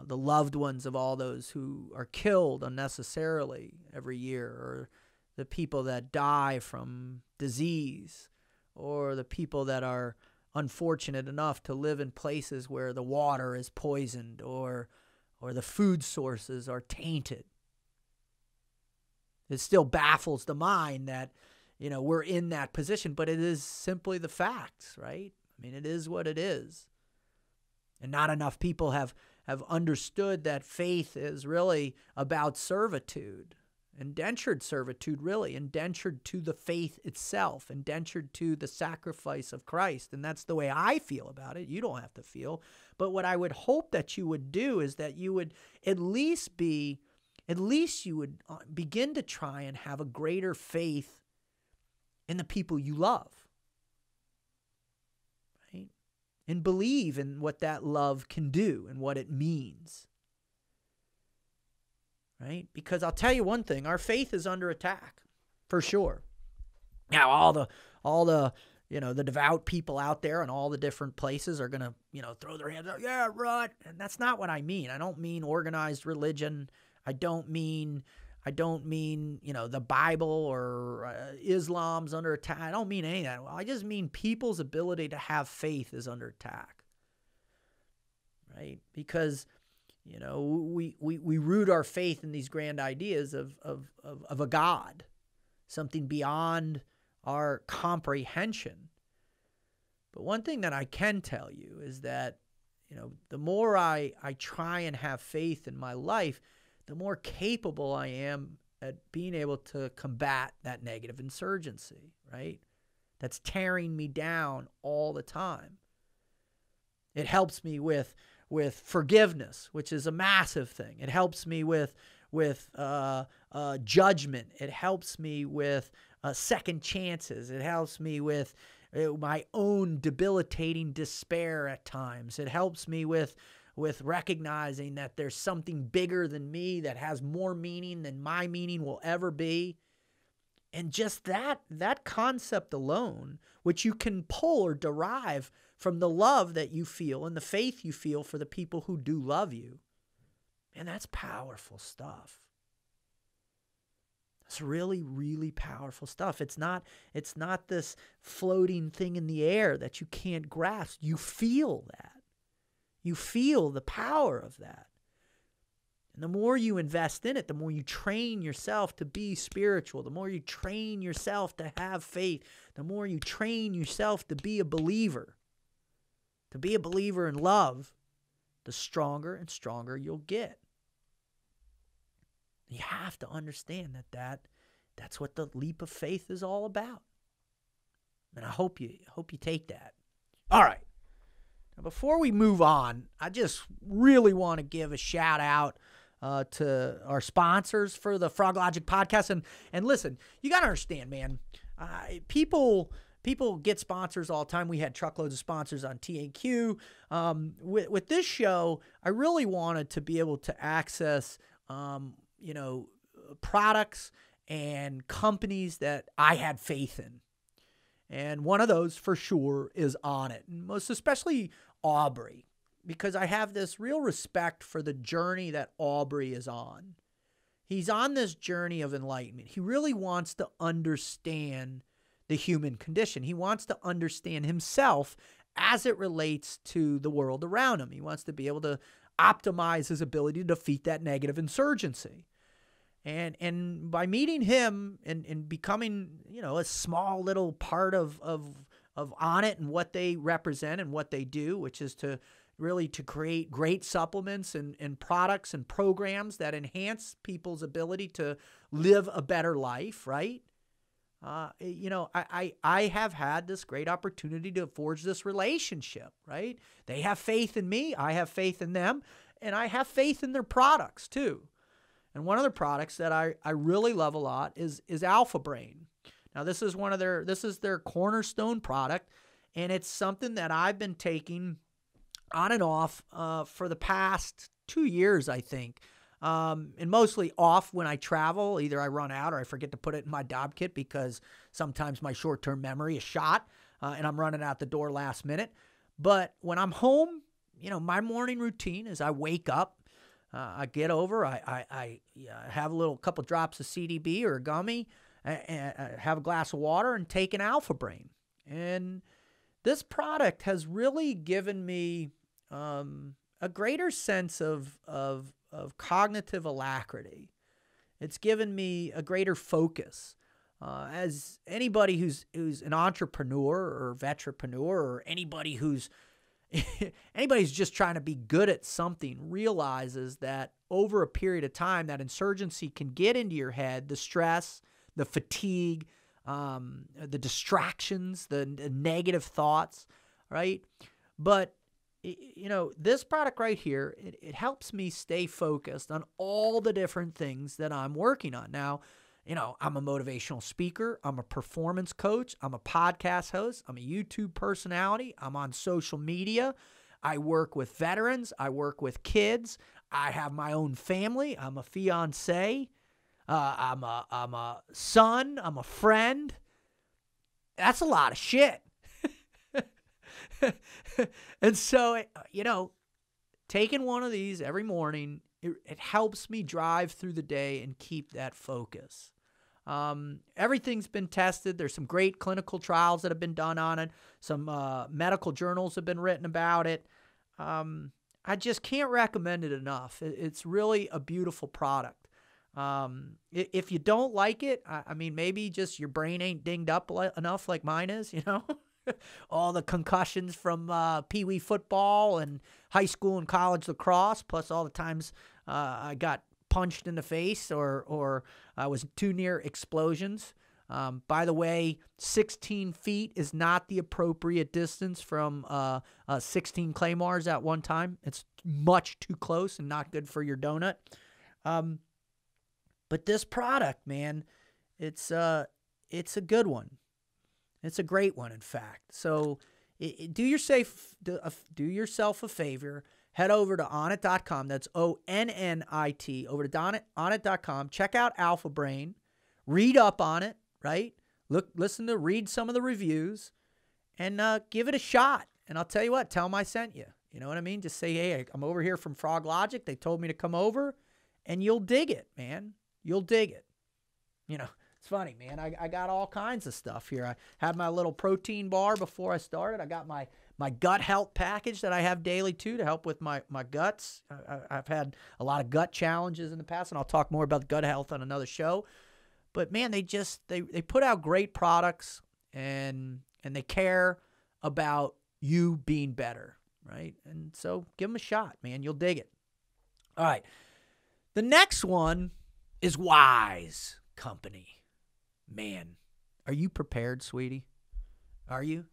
the loved ones of all those who are killed unnecessarily every year, or the people that die from disease, or the people that are unfortunate enough to live in places where the water is poisoned or the food sources are tainted. It still baffles the mind that, we're in that position, but it is simply the facts, right? I mean, it is what it is. And not enough people have understood that faith is really about servitude. Indentured servitude, really, indentured to the faith itself, indentured to the sacrifice of Christ. And that's the way I feel about it. You don't have to feel. But what I would hope that you would do is that you would at least you would begin to try and have a greater faith in the people you love, right? And believe in what that love can do and what it means. Right? Because I'll tell you one thing, our faith is under attack, for sure. Now, all the the devout people out there in all the different places are going to, throw their hands up, yeah, right. And that's not what I mean. I don't mean organized religion. I don't mean, the Bible or Islam's under attack. I don't mean any of that. I just mean people's ability to have faith is under attack, right? Because we root our faith in these grand ideas of a God, something beyond our comprehension. But one thing that I can tell you is that, the more I try and have faith in my life, the more capable I am at being able to combat that negative insurgency, right? That's tearing me down all the time. It helps me with forgiveness, which is a massive thing. It helps me with judgment. It helps me with second chances. It helps me with my own debilitating despair at times. It helps me with recognizing that there's something bigger than me that has more meaning than my meaning will ever be. And just that concept alone, which you can pull or derive from the love that you feel and the faith you feel for the people who do love you. And that's powerful stuff. It's really, really powerful stuff. It's not this floating thing in the air that you can't grasp. You feel that. You feel the power of that. And the more you invest in it, the more you train yourself to be spiritual, the more you train yourself to have faith, the more you train yourself to be a believer in love, the stronger and stronger you'll get. You have to understand that's what the leap of faith is all about. And I hope you take that. All right. Now, before we move on, I just really want to give a shout out to our sponsors for the Froglogic Podcast. And listen, you got to understand, man, people get sponsors all the time. We had truckloads of sponsors on TAQ. With this show, I really wanted to be able to access, products and companies that I had faith in. And one of those for sure is Onnit, and most especially Aubrey, because I have this real respect for the journey that Aubrey is on. He's on this journey of enlightenment. He really wants to understand the human condition. He wants to understand himself as it relates to the world around him. He wants to be able to optimize his ability to defeat that negative insurgency. And by meeting him and becoming, a small little part of Onnit and what they represent and what they do, which is to create great supplements and products and programs that enhance people's ability to live a better life, right? I have had this great opportunity to forge this relationship, right? They have faith in me. I have faith in them. And I have faith in their products too. And one of their products that I really love a lot is Alpha Brain. Now, this is their cornerstone product, and it's something that I've been taking on and off for the past 2 years, I think. And mostly off when I travel. Either I run out or I forget to put it in my dob kit because sometimes my short-term memory is shot and I'm running out the door last minute. But when I'm home, my morning routine is I wake up, I get over, I have a couple drops of CDB or a gummy, and have a glass of water and take an Alpha Brain. And this product has really given me a greater sense of cognitive alacrity. It's given me a greater focus. As anybody who's an entrepreneur or vetrepreneur or anybody who's just trying to be good at something realizes that over a period of time that insurgency can get into your head, the stress, the fatigue, the distractions, the negative thoughts, right? But this product right here, it helps me stay focused on all the different things that I'm working on. Now, I'm a motivational speaker. I'm a performance coach. I'm a podcast host. I'm a YouTube personality. I'm on social media. I work with veterans. I work with kids. I have my own family. I'm a fiance. I'm a son. I'm a friend. That's a lot of shit. And so, taking one of these every morning, it helps me drive through the day and keep that focus. Everything's been tested. There's some great clinical trials that have been done on it. Some medical journals have been written about it. I just can't recommend it enough. It's really a beautiful product. If you don't like it, I mean, maybe just your brain ain't dinged up enough like mine is, all the concussions from Pee Wee football and high school and college lacrosse, plus all the times I got punched in the face or I was too near explosions. By the way, 16 feet is not the appropriate distance from 16 claymores at one time. It's much too close and not good for your donut. But this product, man, it's a good one. It's a great one, in fact. So do yourself a favor. Head over to Onnit.com. That's ONNIT. Over to Onnit.com. Check out Alpha Brain. Read up on it, right? Read some of the reviews and give it a shot. And I'll tell you what, tell them I sent you. You know what I mean? Just say, hey, I'm over here from Froglogic. They told me to come over, and you'll dig it, man. You'll dig it. It's funny, man. I got all kinds of stuff here. I had my little protein bar before I started. I got my gut health package that I have daily, too, to help with my guts. I've had a lot of gut challenges in the past, and I'll talk more about gut health on another show. But, man, they put out great products, and they care about you being better, right? And so give them a shot, man. You'll dig it. All right. The next one is Wise Company. Man, are you prepared, sweetie? Are you?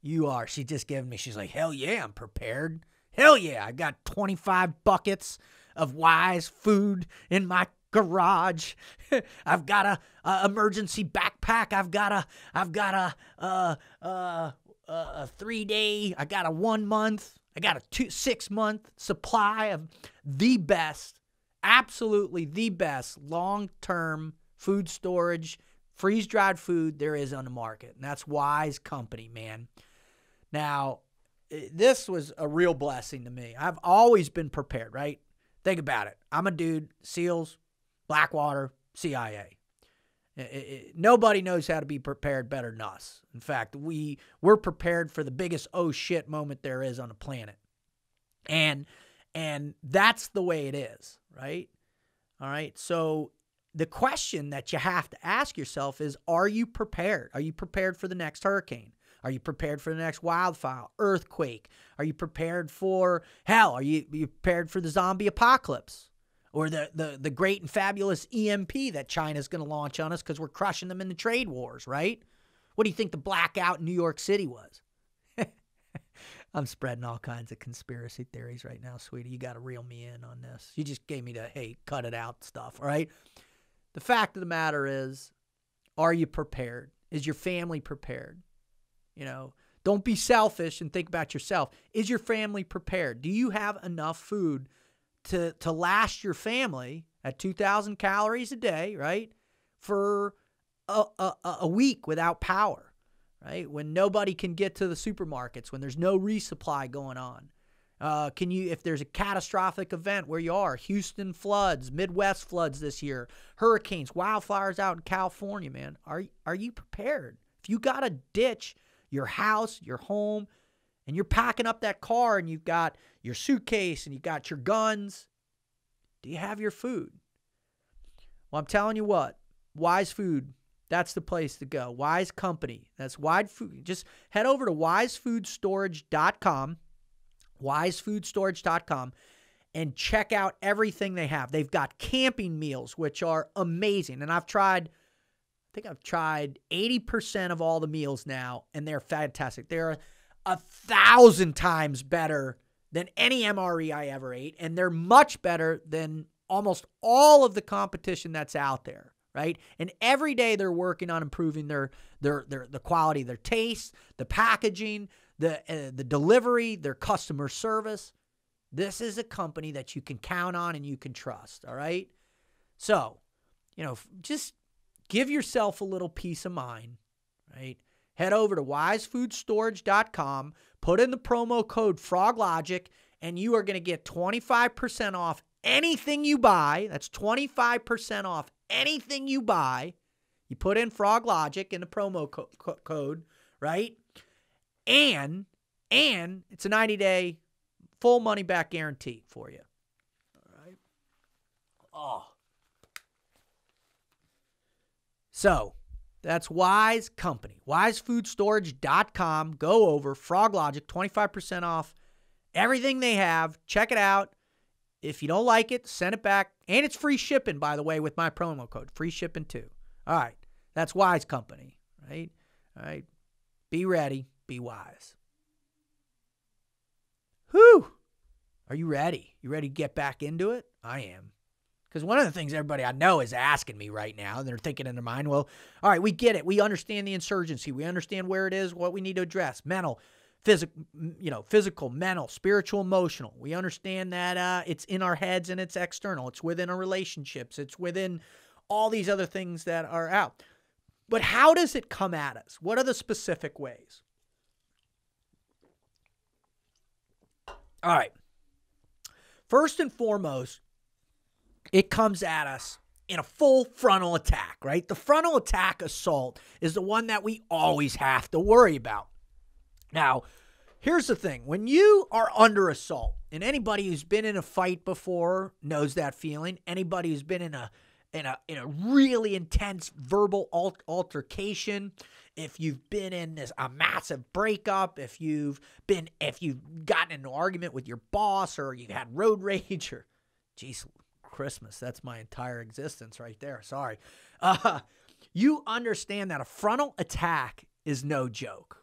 You are. She just gave me, she's like, hell yeah, I'm prepared. Hell yeah, I got 25 buckets of Wise food in my garage. I've got a emergency backpack. I've got a 3-day. I got a 1 month. I got a 6-month supply of the best, absolutely the best long-term food storage, freeze-dried food there is on the market. And that's Wise Company, man. Now, this was a real blessing to me. I've always been prepared, right? Think about it. I'm a dude, SEALs, Blackwater, CIA. Nobody knows how to be prepared better than us. In fact, we're prepared for the biggest oh shit moment there is on the planet. And that's the way it is, right? All right. So the question that you have to ask yourself is, are you prepared? Are you prepared for the next hurricane? Are you prepared for the next wildfire, earthquake? Are you prepared for hell? Are you prepared for the zombie apocalypse? Or the great and fabulous EMP that China's going to launch on us because we're crushing them in the trade wars, right? What do you think the blackout in New York City was? I'm spreading all kinds of conspiracy theories right now, sweetie. You got to reel me in on this. You just gave me the, hey, cut it out stuff, all right? The fact of the matter is, are you prepared? Is your family prepared? The Don't be selfish and think about yourself. Is your family prepared? Do you have enough food to last your family at 2,000 calories a day, right, for a week without power, right? When nobody can get to the supermarkets, when there's no resupply going on. Can you, if there's a catastrophic event where you are, Houston floods, Midwest floods this year, hurricanes, wildfires out in California, man, are you prepared? If you got to ditch your house, your home, and you're packing up that car and you've got your suitcase and you've got your guns, do you have your food? Well, I'm telling you what, Wise Food, that's the place to go. Wise Company, that's Wise Food. Just head over to wisefoodstorage.com, wisefoodstorage.com, and check out everything they have. They've got camping meals, which are amazing. And I've tried 80% of all the meals now, and they're fantastic. They're 1,000 times better than any MRE I ever ate, and they're much better than almost all of the competition that's out there, right? And every day they're working on improving the quality of their taste, the packaging, the delivery, their customer service. This is a company that you can count on and you can trust, all right? So, just give yourself a little peace of mind, right? Head over to wisefoodstorage.com, put in the promo code Froglogic, and you are going to get 25% off anything you buy. That's 25% off anything you buy. You put in Froglogic in the promo code, right? And it's a 90-day full money-back guarantee for you. All right? Oh. So, that's Wise Company. WiseFoodStorage.com. Go over. Froglogic, 25% off everything they have. Check it out. If you don't like it, send it back. And it's free shipping, by the way, with my promo code. Free shipping, too. All right. That's Wise Company, right? All right. Be ready. Be wise. Whew. Are you ready? You ready to get back into it? I am. Because one of the things everybody I know is asking me right now, and they're thinking in their mind, well, all right, we get it. We understand the insurgency. We understand where it is, what we need to address. Mental, physical, mental, spiritual, emotional. We understand that it's in our heads and it's external. It's within our relationships. It's within all these other things that are out. But how does it come at us? What are the specific ways? All right. First and foremost, it comes at us in a full frontal attack, right? The frontal attack assault is the one that we always have to worry about. Now, here's the thing. When you are under assault, and anybody who's been in a fight before knows that feeling, anybody who's been in a really intense verbal altercation, if you've been in a massive breakup, if you've gotten in an argument with your boss, or you've had road rage, or geez, Christmas, that's my entire existence right there. Sorry. You understand that a frontal attack is no joke.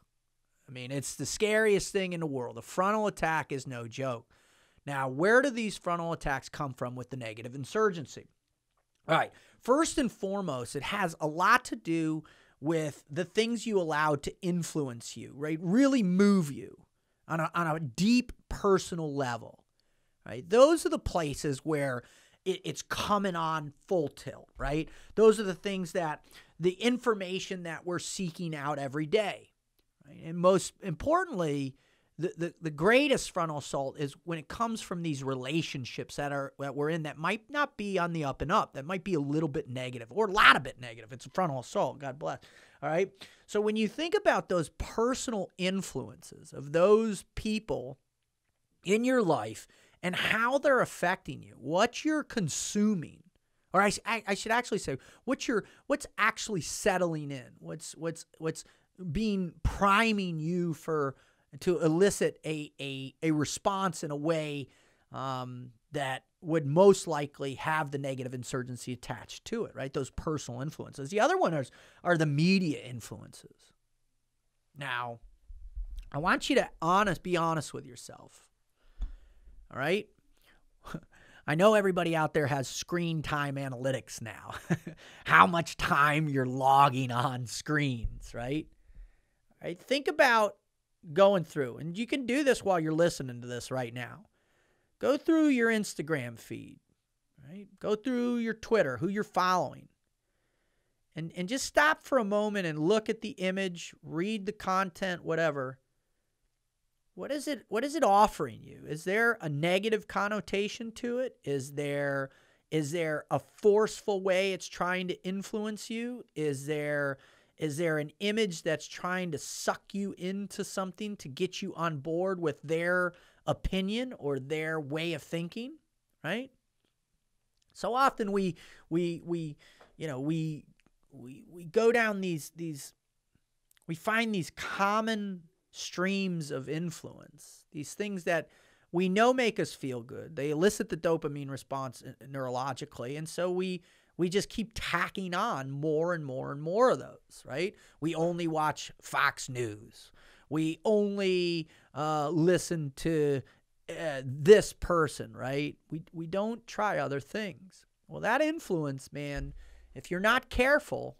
I mean, it's the scariest thing in the world. A frontal attack is no joke. Now, where do these frontal attacks come from with the negative insurgency? All right. First and foremost, it has a lot to do with the things you allow to influence you, right? Really move you on a deep personal level, right? Those are the places where it's coming on full tilt, right? Those are the things the information that we're seeking out every day, right? And most importantly, the greatest frontal assault is when it comes from these relationships that we're in that might not be on the up and up, that might be a little bit negative or a lot of bit negative. It's a frontal assault, God bless. All right. So when you think about those personal influences of those people in your life and how they're affecting you, what you're consuming, or I should actually say what's actually settling in, what's being priming you to elicit a response in a way that would most likely have the negative insurgency attached to it, right? Those personal influences. The other one are the media influences. Now, I want you to be honest with yourself. All right? I know everybody out there has screen time analytics now. How much time you're logging on screens, right? All right? Think about going through, and you can do this while you're listening to this right now. Go through your Instagram feed, right? Go through your Twitter, who you're following. And just stop for a moment and look at the image, read the content, whatever. What is it offering you? Is there a negative connotation to it? Is there a forceful way it's trying to influence you? Is there an image that's trying to suck you into something to get you on board with their opinion or their way of thinking, right? So often we go down these we find these common streams of influence, these things that we know make us feel good. They elicit the dopamine response neurologically, and so we just keep tacking on more and more and more of those, right? We only watch Fox News. We only listen to this person, right? We don't try other things. Well, that influence, man, if you're not careful,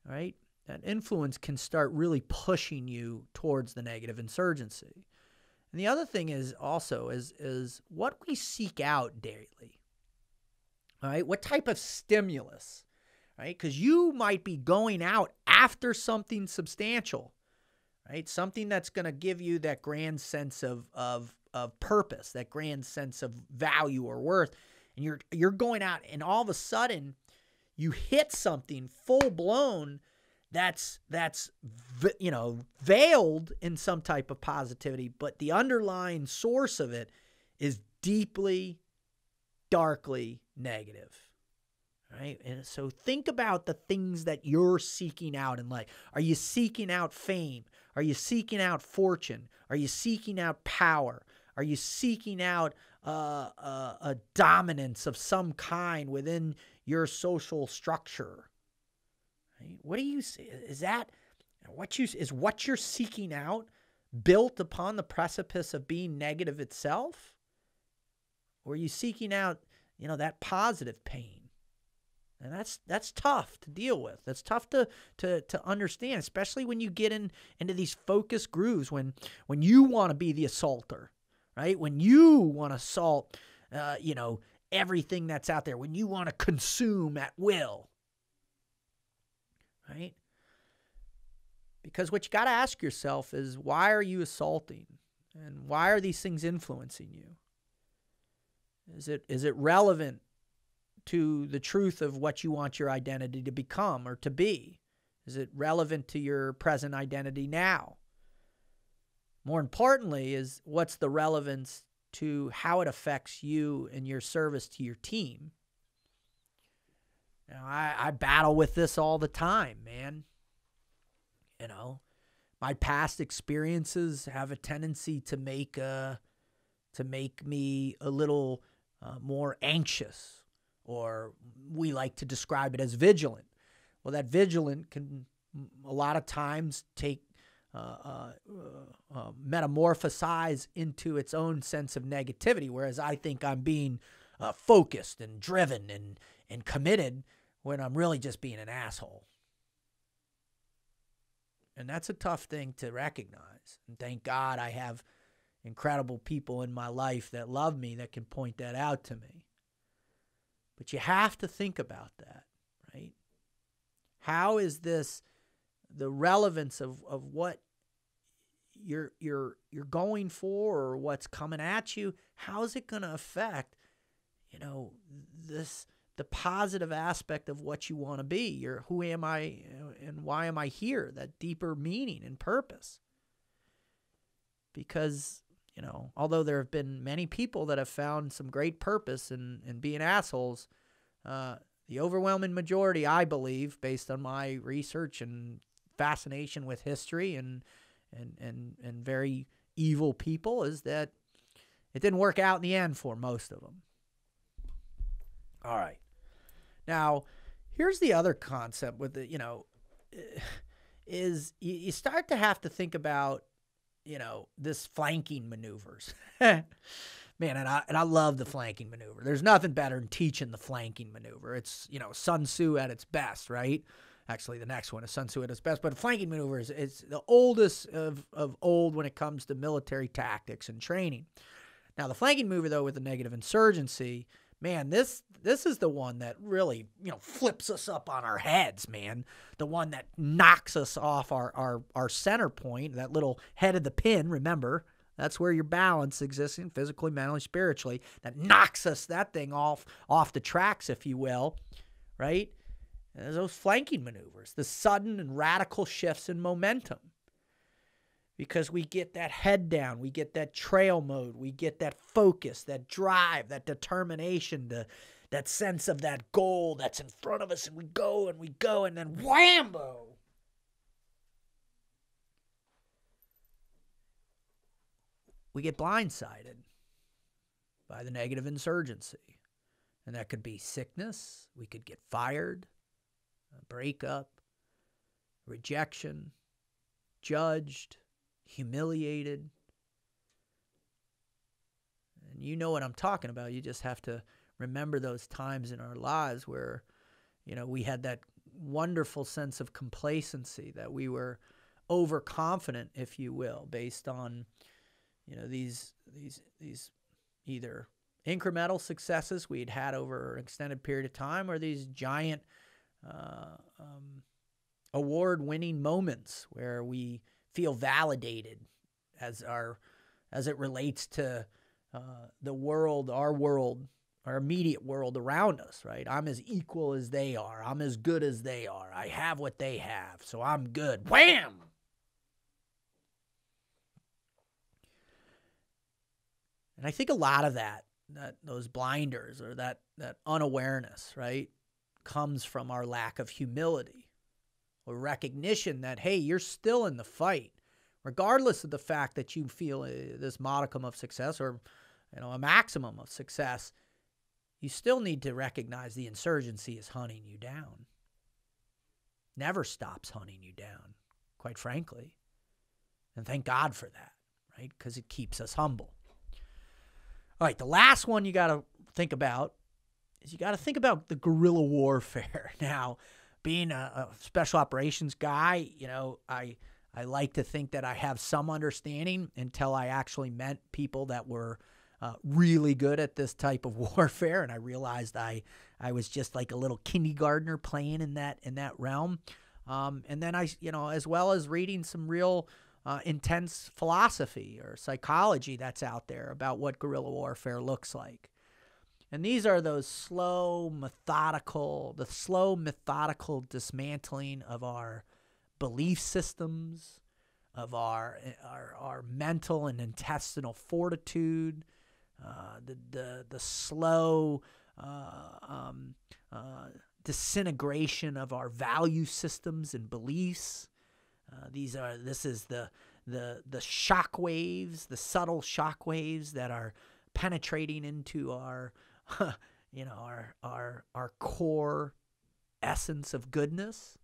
right, that influence can start really pushing you towards the negative insurgency. And the other thing is also is what we seek out daily. All right, what type of stimulus, right? Because you might be going out after something substantial, right? Something that's going to give you that grand sense of purpose, that grand sense of value or worth. And you're going out, and all of a sudden you hit something full blown that's veiled in some type of positivity, but the underlying source of it is deeply, darkly negative, right? And so think about the things that you're seeking out in life. Are you seeking out fame? Are you seeking out fortune? Are you seeking out power? Are you seeking out a dominance of some kind within your social structure? Right? What do you see? Is that what you're seeking out built upon the precipice of being negative itself? Or are you seeking out, that positive pain? And that's tough to deal with. That's tough to understand, especially when you get into these focus grooves, when you want to be the assaulter, right? When you want to assault, everything that's out there, when you want to consume at will, right? Because what you got to ask yourself is, why are you assaulting? And why are these things influencing you? Is it relevant to the truth of what you want your identity to become or to be? Is it relevant to your present identity now? More importantly, is what's the relevance to how it affects you and your service to your team? I battle with this all the time, man. My past experiences have a tendency to make me a little more anxious, or we like to describe it as vigilant. Well, that vigilant can a lot of times take metamorphosize into its own sense of negativity, whereas I think I'm being focused and driven and committed when I'm really just being an asshole. And that's a tough thing to recognize. And thank God I have incredible people in my life that love me that can point that out to me. But you have to think about that, right? How is this the relevance of what you're going for, or what's coming at you? How is it going to affect, the positive aspect of what you want to be? Who am I and why am I here? That deeper meaning and purpose. Because, although there have been many people that have found some great purpose in being assholes, the overwhelming majority, I believe, based on my research and fascination with history and very evil people, is that it didn't work out in the end for most of them. All right. Now, here's the other concept with it, is you start to have to think about, this flanking maneuvers. Man, and I love the flanking maneuver. There's nothing better than teaching the flanking maneuver. It's, Sun Tzu at its best, right? Actually, the next one is Sun Tzu at its best. But flanking maneuvers is the oldest of old when it comes to military tactics and training. Now, the flanking maneuver, though, with the negative insurgency, man, this is the one that really, flips us up on our heads, man. The one that knocks us off our center point, that little head of the pin, remember. That's where your balance exists in physically, mentally, spiritually. That knocks that thing off the tracks, if you will, right? There's those flanking maneuvers, the sudden and radical shifts in momentum. Because we get that head down, we get that trail mode, we get that focus, that drive, that determination, that sense of that goal that's in front of us, and we go, and then whambo! We get blindsided by the negative insurgency. And that could be sickness, we could get fired, a breakup, rejection, judged, humiliated. And you know what I'm talking about. You just have to remember those times in our lives where, we had that wonderful sense of complacency, that we were overconfident, if you will, based on, these either incremental successes we'd had over an extended period of time, or these giant award-winning moments where we feel validated as it relates to the world, our immediate world around us, right? I'm as equal as they are. I'm as good as they are. I have what they have, so I'm good. Wham! And I think a lot of those blinders, or that unawareness, right, comes from our lack of humility, or recognition that, hey, you're still in the fight, regardless of the fact that you feel this modicum of success, or a maximum of success. You still need to recognize the insurgency is hunting you down. Never stops hunting you down, quite frankly. And thank God for that, right? Because it keeps us humble. All right, the last one you got to think about is the guerrilla warfare. Now, being a special operations guy, I like to think that I have some understanding until I actually met people that were really good at this type of warfare, and I realized I was just like a little kindergartner playing in that realm. And then as well as reading some real intense philosophy or psychology that's out there about what guerrilla warfare looks like. And these are those slow, methodical dismantling of our belief systems, of our mental and intestinal fortitude, the slow disintegration of our value systems and beliefs. This is the shockwaves, the subtle shockwaves that are penetrating into our our core essence of goodness.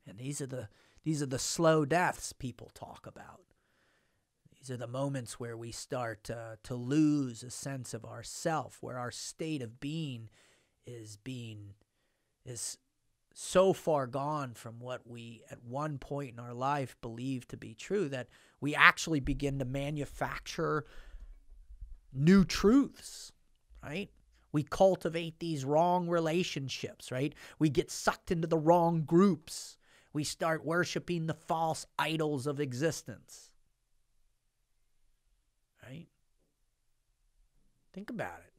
And these are the slow deaths people talk about. These are the moments where we start to lose a sense of ourself, where our state of being is so far gone from what we at one point in our life believed to be true that we actually begin to manufacture new truths, right? We cultivate these wrong relationships, right? We get sucked into the wrong groups. We start worshiping the false idols of existence, right? Think about it.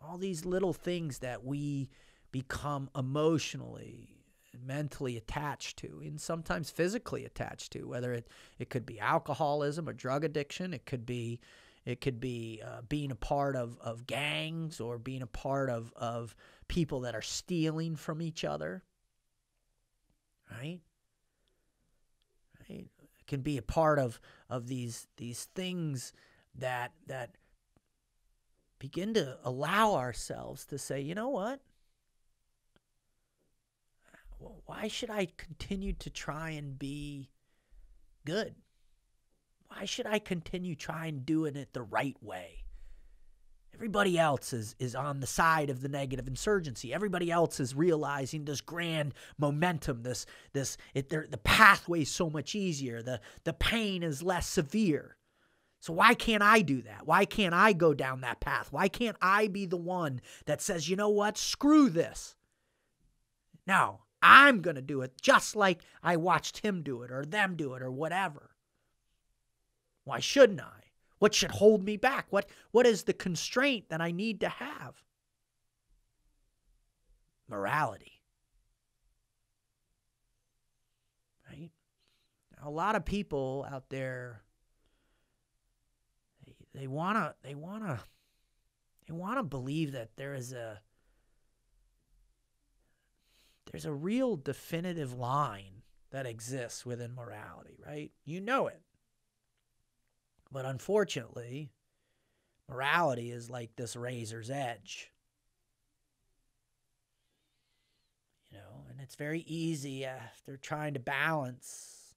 All these little things that we become emotionally and mentally attached to, and sometimes physically attached to, whether it could be alcoholism or drug addiction, it could be being a part of gangs, or being a part of people that are stealing from each other, right? It can be a part of these things that begin to allow ourselves to say, you know what? Why should I continue to try and be good? Why should I continue trying doing it the right way? Everybody else is on the side of the negative insurgency. Everybody else is realizing this grand momentum, the pathway's so much easier. The pain is less severe. So why can't I do that? Why can't I go down that path? Why can't I be the one that says, you know what, screw this? No, I'm going to do it just like I watched him do it or them do it or whatever. Why shouldn't I? What should hold me back? What is the constraint that I need to have? Morality. Right? Now, a lot of people out there, they wanna believe that there's a real definitive line that exists within morality, right? You know it. But unfortunately, morality is like this razor's edge. You know, and it's very easy after trying to balance,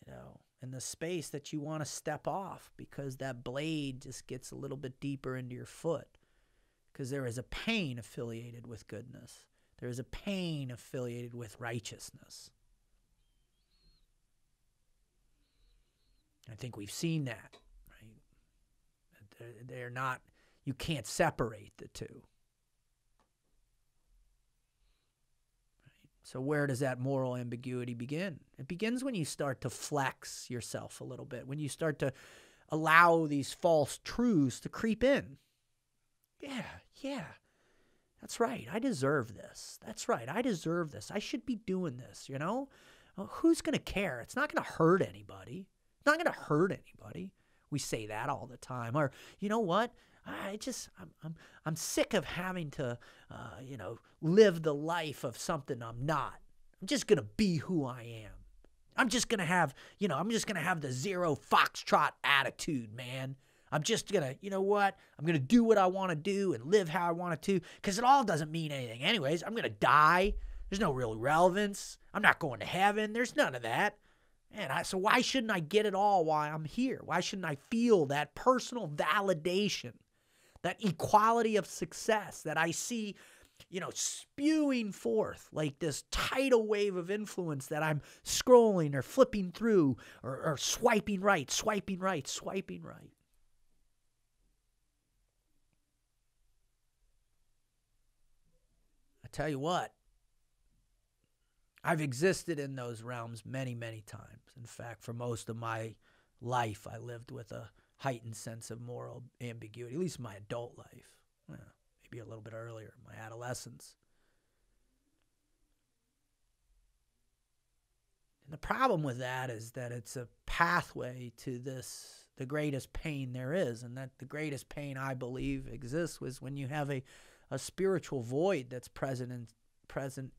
you know, in the space that you want to step off because that blade just gets a little bit deeper into your foot because there is a pain affiliated with goodness. There is a pain affiliated with righteousness. I think we've seen that, right? They're not, you can't separate the two. Right? So where does that moral ambiguity begin? It begins when you start to flex yourself a little bit, when you start to allow these false truths to creep in. Yeah, that's right. I deserve this. That's right. I deserve this. I should be doing this, you know? Well, who's going to care? It's not going to hurt anybody. Not going to hurt anybody. We say that all the time. Or, you know what? I'm sick of having to, live the life of something I'm not. I'm just going to be who I am. I'm just going to have, the zero foxtrot attitude, man. I'm just going to, you know what? I'm going to do what I want to do and live how I want to because it all doesn't mean anything. Anyways, I'm going to die. There's no real relevance. I'm not going to heaven. There's none of that. Man, so why shouldn't I get it all while I'm here? Why shouldn't I feel that personal validation, that equality of success that I see, spewing forth like this tidal wave of influence that I'm scrolling or flipping through or swiping right, swiping right, swiping right? I tell you what. I've existed in those realms many, many times. In fact, for most of my life, I lived with a heightened sense of moral ambiguity, at least my adult life. Maybe a little bit earlier, my adolescence. And the problem with that is that it's a pathway to the greatest pain there is, and that the greatest pain, I believe, exists was when you have a spiritual void that's present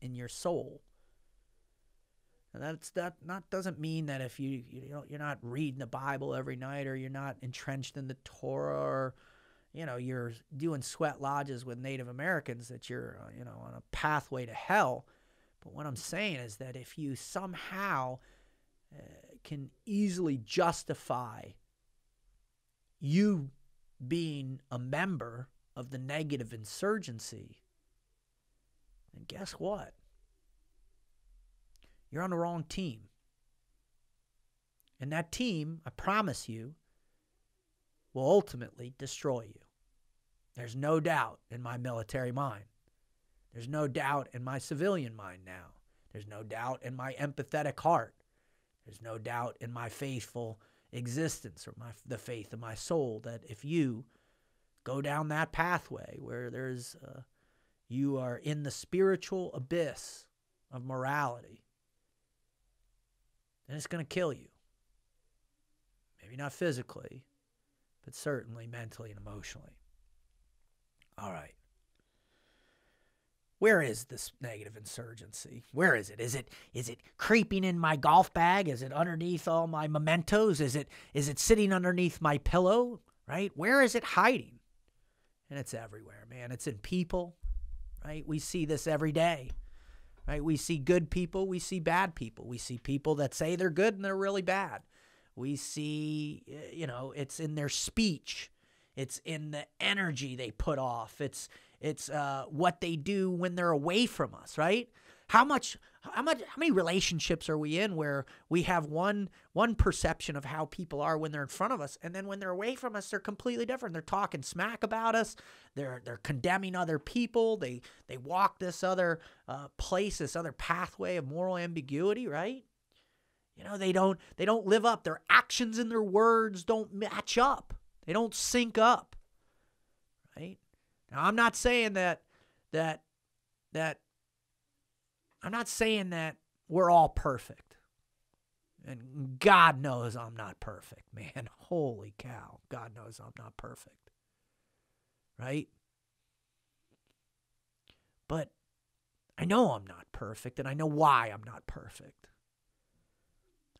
in your soul. And that doesn't mean that if you're not reading the Bible every night, or you're not entrenched in the Torah, or you're doing sweat lodges with Native Americans, that you're on a pathway to hell. But what I'm saying is that if you somehow can easily justify you being a member of the negative insurgency, then guess what? You're on the wrong team. And that team, I promise you, will ultimately destroy you. There's no doubt in my military mind. There's no doubt in my civilian mind now. There's no doubt in my empathetic heart. There's no doubt in my faithful existence, or the faith of my soul, that if you go down that pathway where you are in the spiritual abyss of morality, then it's going to kill you. Maybe not physically, but certainly mentally and emotionally. All right. Where is this negative insurgency? Where is it? Is it creeping in my golf bag? Is it underneath all my mementos? Is it sitting underneath my pillow? Right? Where is it hiding? And it's everywhere, man. It's in people, right? We see this every day. Right? We see good people, we see bad people. We see people that say they're good and they're really bad. We see, it's in their speech. It's in the energy they put off. It's what they do when they're away from us, right? How many relationships are we in where we have one perception of how people are when they're in front of us, and then when they're away from us, they're completely different. They're talking smack about us. They're condemning other people. They walk this other place, this other pathway of moral ambiguity, right? They don't live up. Their actions and their words don't match up. They don't sync up, right? Now, I'm not saying that I'm not saying that we're all perfect. And God knows I'm not perfect, man. Holy cow. God knows I'm not perfect. Right? But I know I'm not perfect, and I know why I'm not perfect.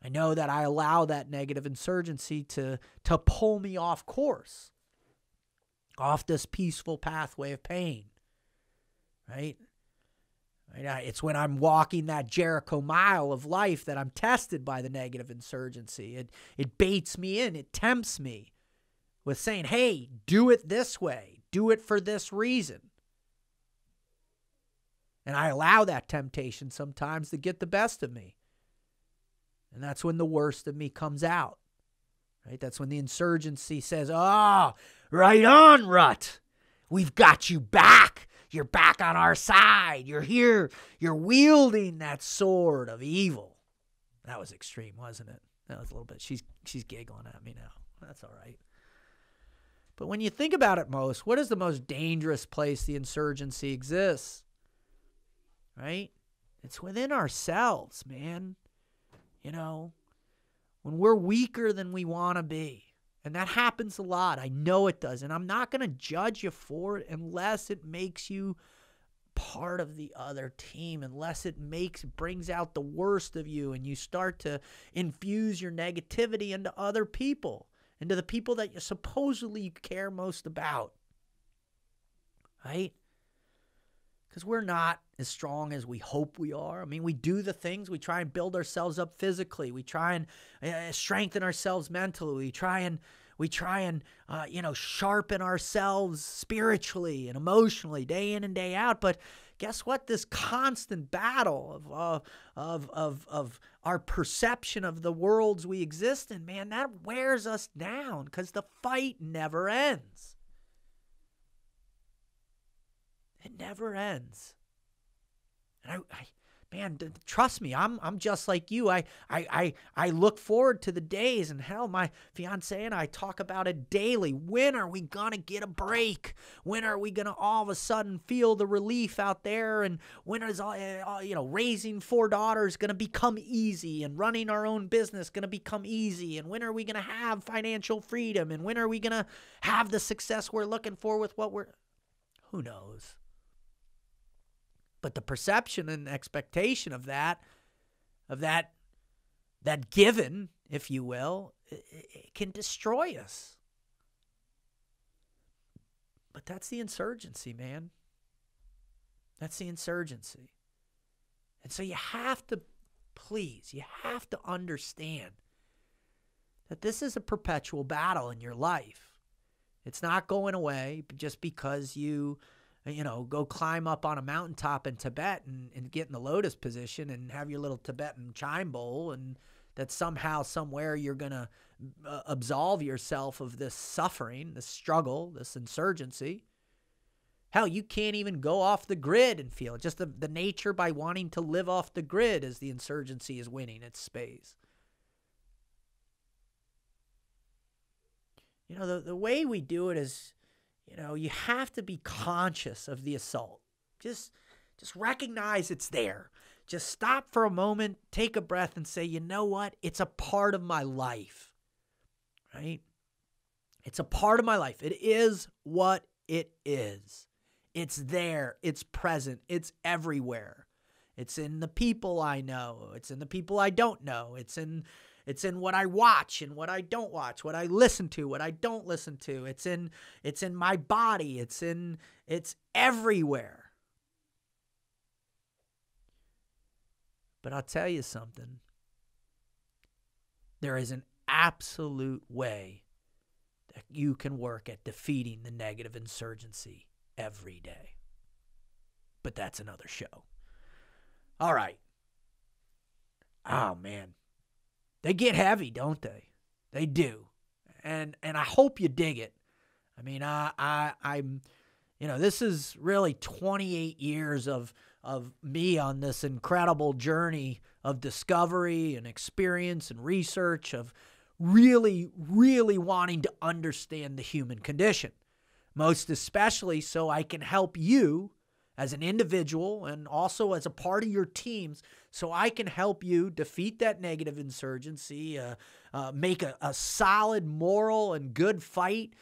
I know that I allow that negative insurgency to pull me off course, off this peaceful pathway of pain, right? It's when I'm walking that Jericho mile of life that I'm tested by the negative insurgency. It baits me in. It tempts me with saying, hey, do it this way. Do it for this reason. And I allow that temptation sometimes to get the best of me. And that's when the worst of me comes out, right? That's when the insurgency says, oh, right on, Rut. We've got you back. You're back on our side. You're here. You're wielding that sword of evil. That was extreme, wasn't it? That was a little bit. She's giggling at me now. That's all right. But when you think about it what is the most dangerous place the insurgency exists? Right? It's within ourselves, man. When we're weaker than we want to be. And that happens a lot. I know it does. And I'm not going to judge you for it unless it makes you part of the other team, unless it brings out the worst of you and you start to infuse your negativity into other people, into the people that you supposedly care most about. Right? Because we're not as strong as we hope we are. I mean, we do the things. We try and build ourselves up physically. We try and strengthen ourselves mentally. We try and sharpen ourselves spiritually and emotionally day in and day out. But guess what? This constant battle of our perception of the worlds we exist in, man, that wears us down because the fight never ends. It never ends. And man, trust me, I'm just like you. I look forward to the days, and hell, my fiance and I talk about it daily. When are we gonna get a break? When are we gonna all of a sudden feel the relief out there? And when is raising 4 daughters gonna become easy, and running our own business gonna become easy? And when are we gonna have financial freedom? And when are we gonna have the success we're looking for with what who knows? But the perception and expectation of that given, if you will, it can destroy us. But that's the insurgency, man. That's the insurgency. And so you have to understand that this is a perpetual battle in your life. It's not going away just because you go climb up on a mountaintop in Tibet and get in the lotus position and have your little Tibetan chime bowl, and that somehow, somewhere you're going to absolve yourself of this suffering, this struggle, this insurgency. Hell, you can't even go off the grid and feel it. Just the nature by wanting to live off the grid as the insurgency is winning its space. The way we do it is, you have to be conscious of the assault. Just recognize it's there. Just stop for a moment, take a breath, and say, you know what? It's a part of my life, right? It's a part of my life. It is what it is. It's there. It's present. It's everywhere. It's in the people I know. It's in the people I don't know. It's in what I watch and what I don't watch, what I listen to, what I don't listen to. It's in my body. It's everywhere. But I'll tell you something. There is an absolute way that you can work at defeating the negative insurgency every day. But that's another show. All right. Oh, man. They get heavy, don't they? They do. And I hope you dig it. I mean, I'm, this is really 28 years of me on this incredible journey of discovery and experience and research of really, really wanting to understand the human condition. Most especially so I can help you as an individual and also as a part of your teams, so I can help you defeat that negative insurgency, make a solid moral and good fight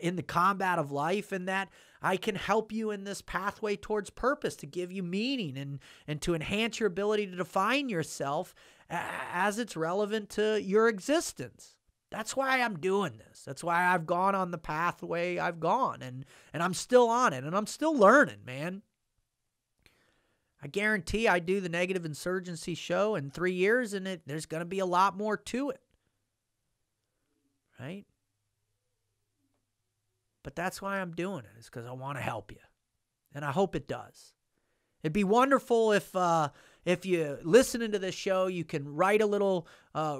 in the combat of life, and that I can help you in this pathway towards purpose to give you meaning and to enhance your ability to define yourself as it's relevant to your existence. That's why I'm doing this. That's why I've gone on the pathway I've gone, and I'm still on it, and I'm still learning, man. I guarantee I do the Negative Insurgency show in 3 years, and there's going to be a lot more to it. Right? But that's why I'm doing it, is because I want to help you. And I hope it does. It'd be wonderful if you listening to this show, you can write a little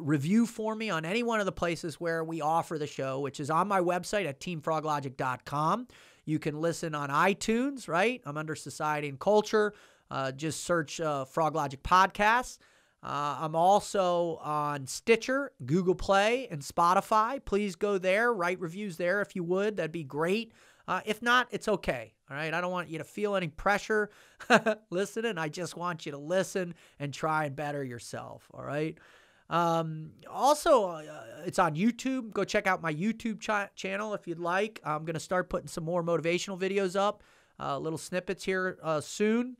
review for me on any one of the places where we offer the show, which is on my website at teamfroglogic.com. You can listen on iTunes, right? I'm under Society and Culture. Just search Froglogic Podcast. I'm also on Stitcher, Google Play, and Spotify. Please go there, write reviews there if you would. That'd be great. If not, it's okay. All right. I don't want you to feel any pressure listening. I just want you to listen and try and better yourself. All right. Also, it's on YouTube. Go check out my YouTube channel if you'd like. I'm going to start putting some more motivational videos up, little snippets here soon.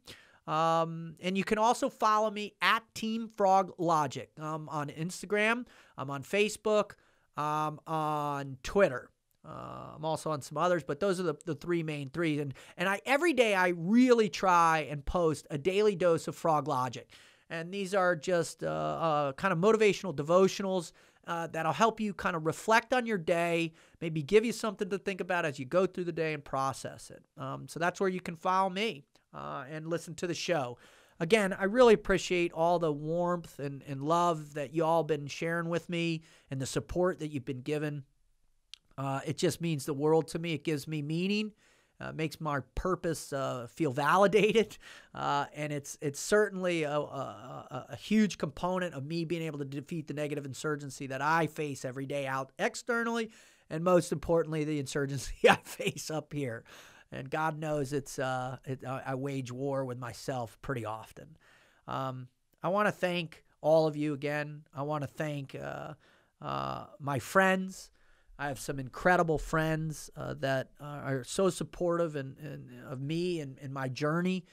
And you can also follow me at Team Froglogic. I'm on Instagram. I'm on Facebook. I'm on Twitter. I'm also on some others, but those are the three main threes. And every day I really try and post a daily dose of Froglogic. And these are just kind of motivational devotionals that'll help you kind of reflect on your day, maybe give you something to think about as you go through the day and process it. So that's where you can follow me and listen to the show. Again, I really appreciate all the warmth and love that you all been sharing with me and the support that you've been given. It just means the world to me. It gives me meaning, makes my purpose feel validated, and it's certainly a huge component of me being able to defeat the negative insurgency that I face every day out externally, and most importantly, the insurgency I face up here. And God knows I wage war with myself pretty often. I want to thank all of you again. I want to thank my friends. I have some incredible friends that are so supportive of me and my journey.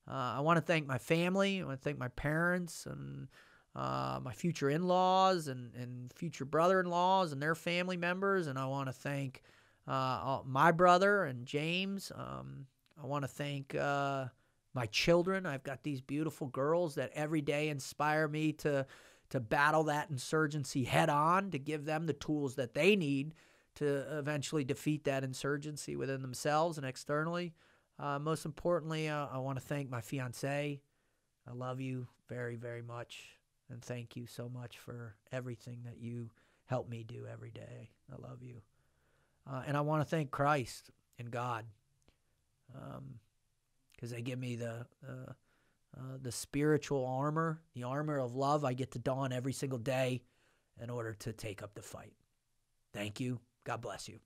I want to thank my family. I want to thank my parents and my future in-laws and future brother-in-laws and their family members. And I want to thank my brother and James. I want to thank my children. I've got these beautiful girls that every day inspire me to battle that insurgency head on, to give them the tools that they need to eventually defeat that insurgency within themselves and externally. Most importantly, I want to thank my fiancée. I love you very, very much, and thank you so much for everything that you help me do every day. I love you. And I want to thank Christ and God, because they give me the spiritual armor, the armor of love I get to don every single day in order to take up the fight. Thank you. God bless you.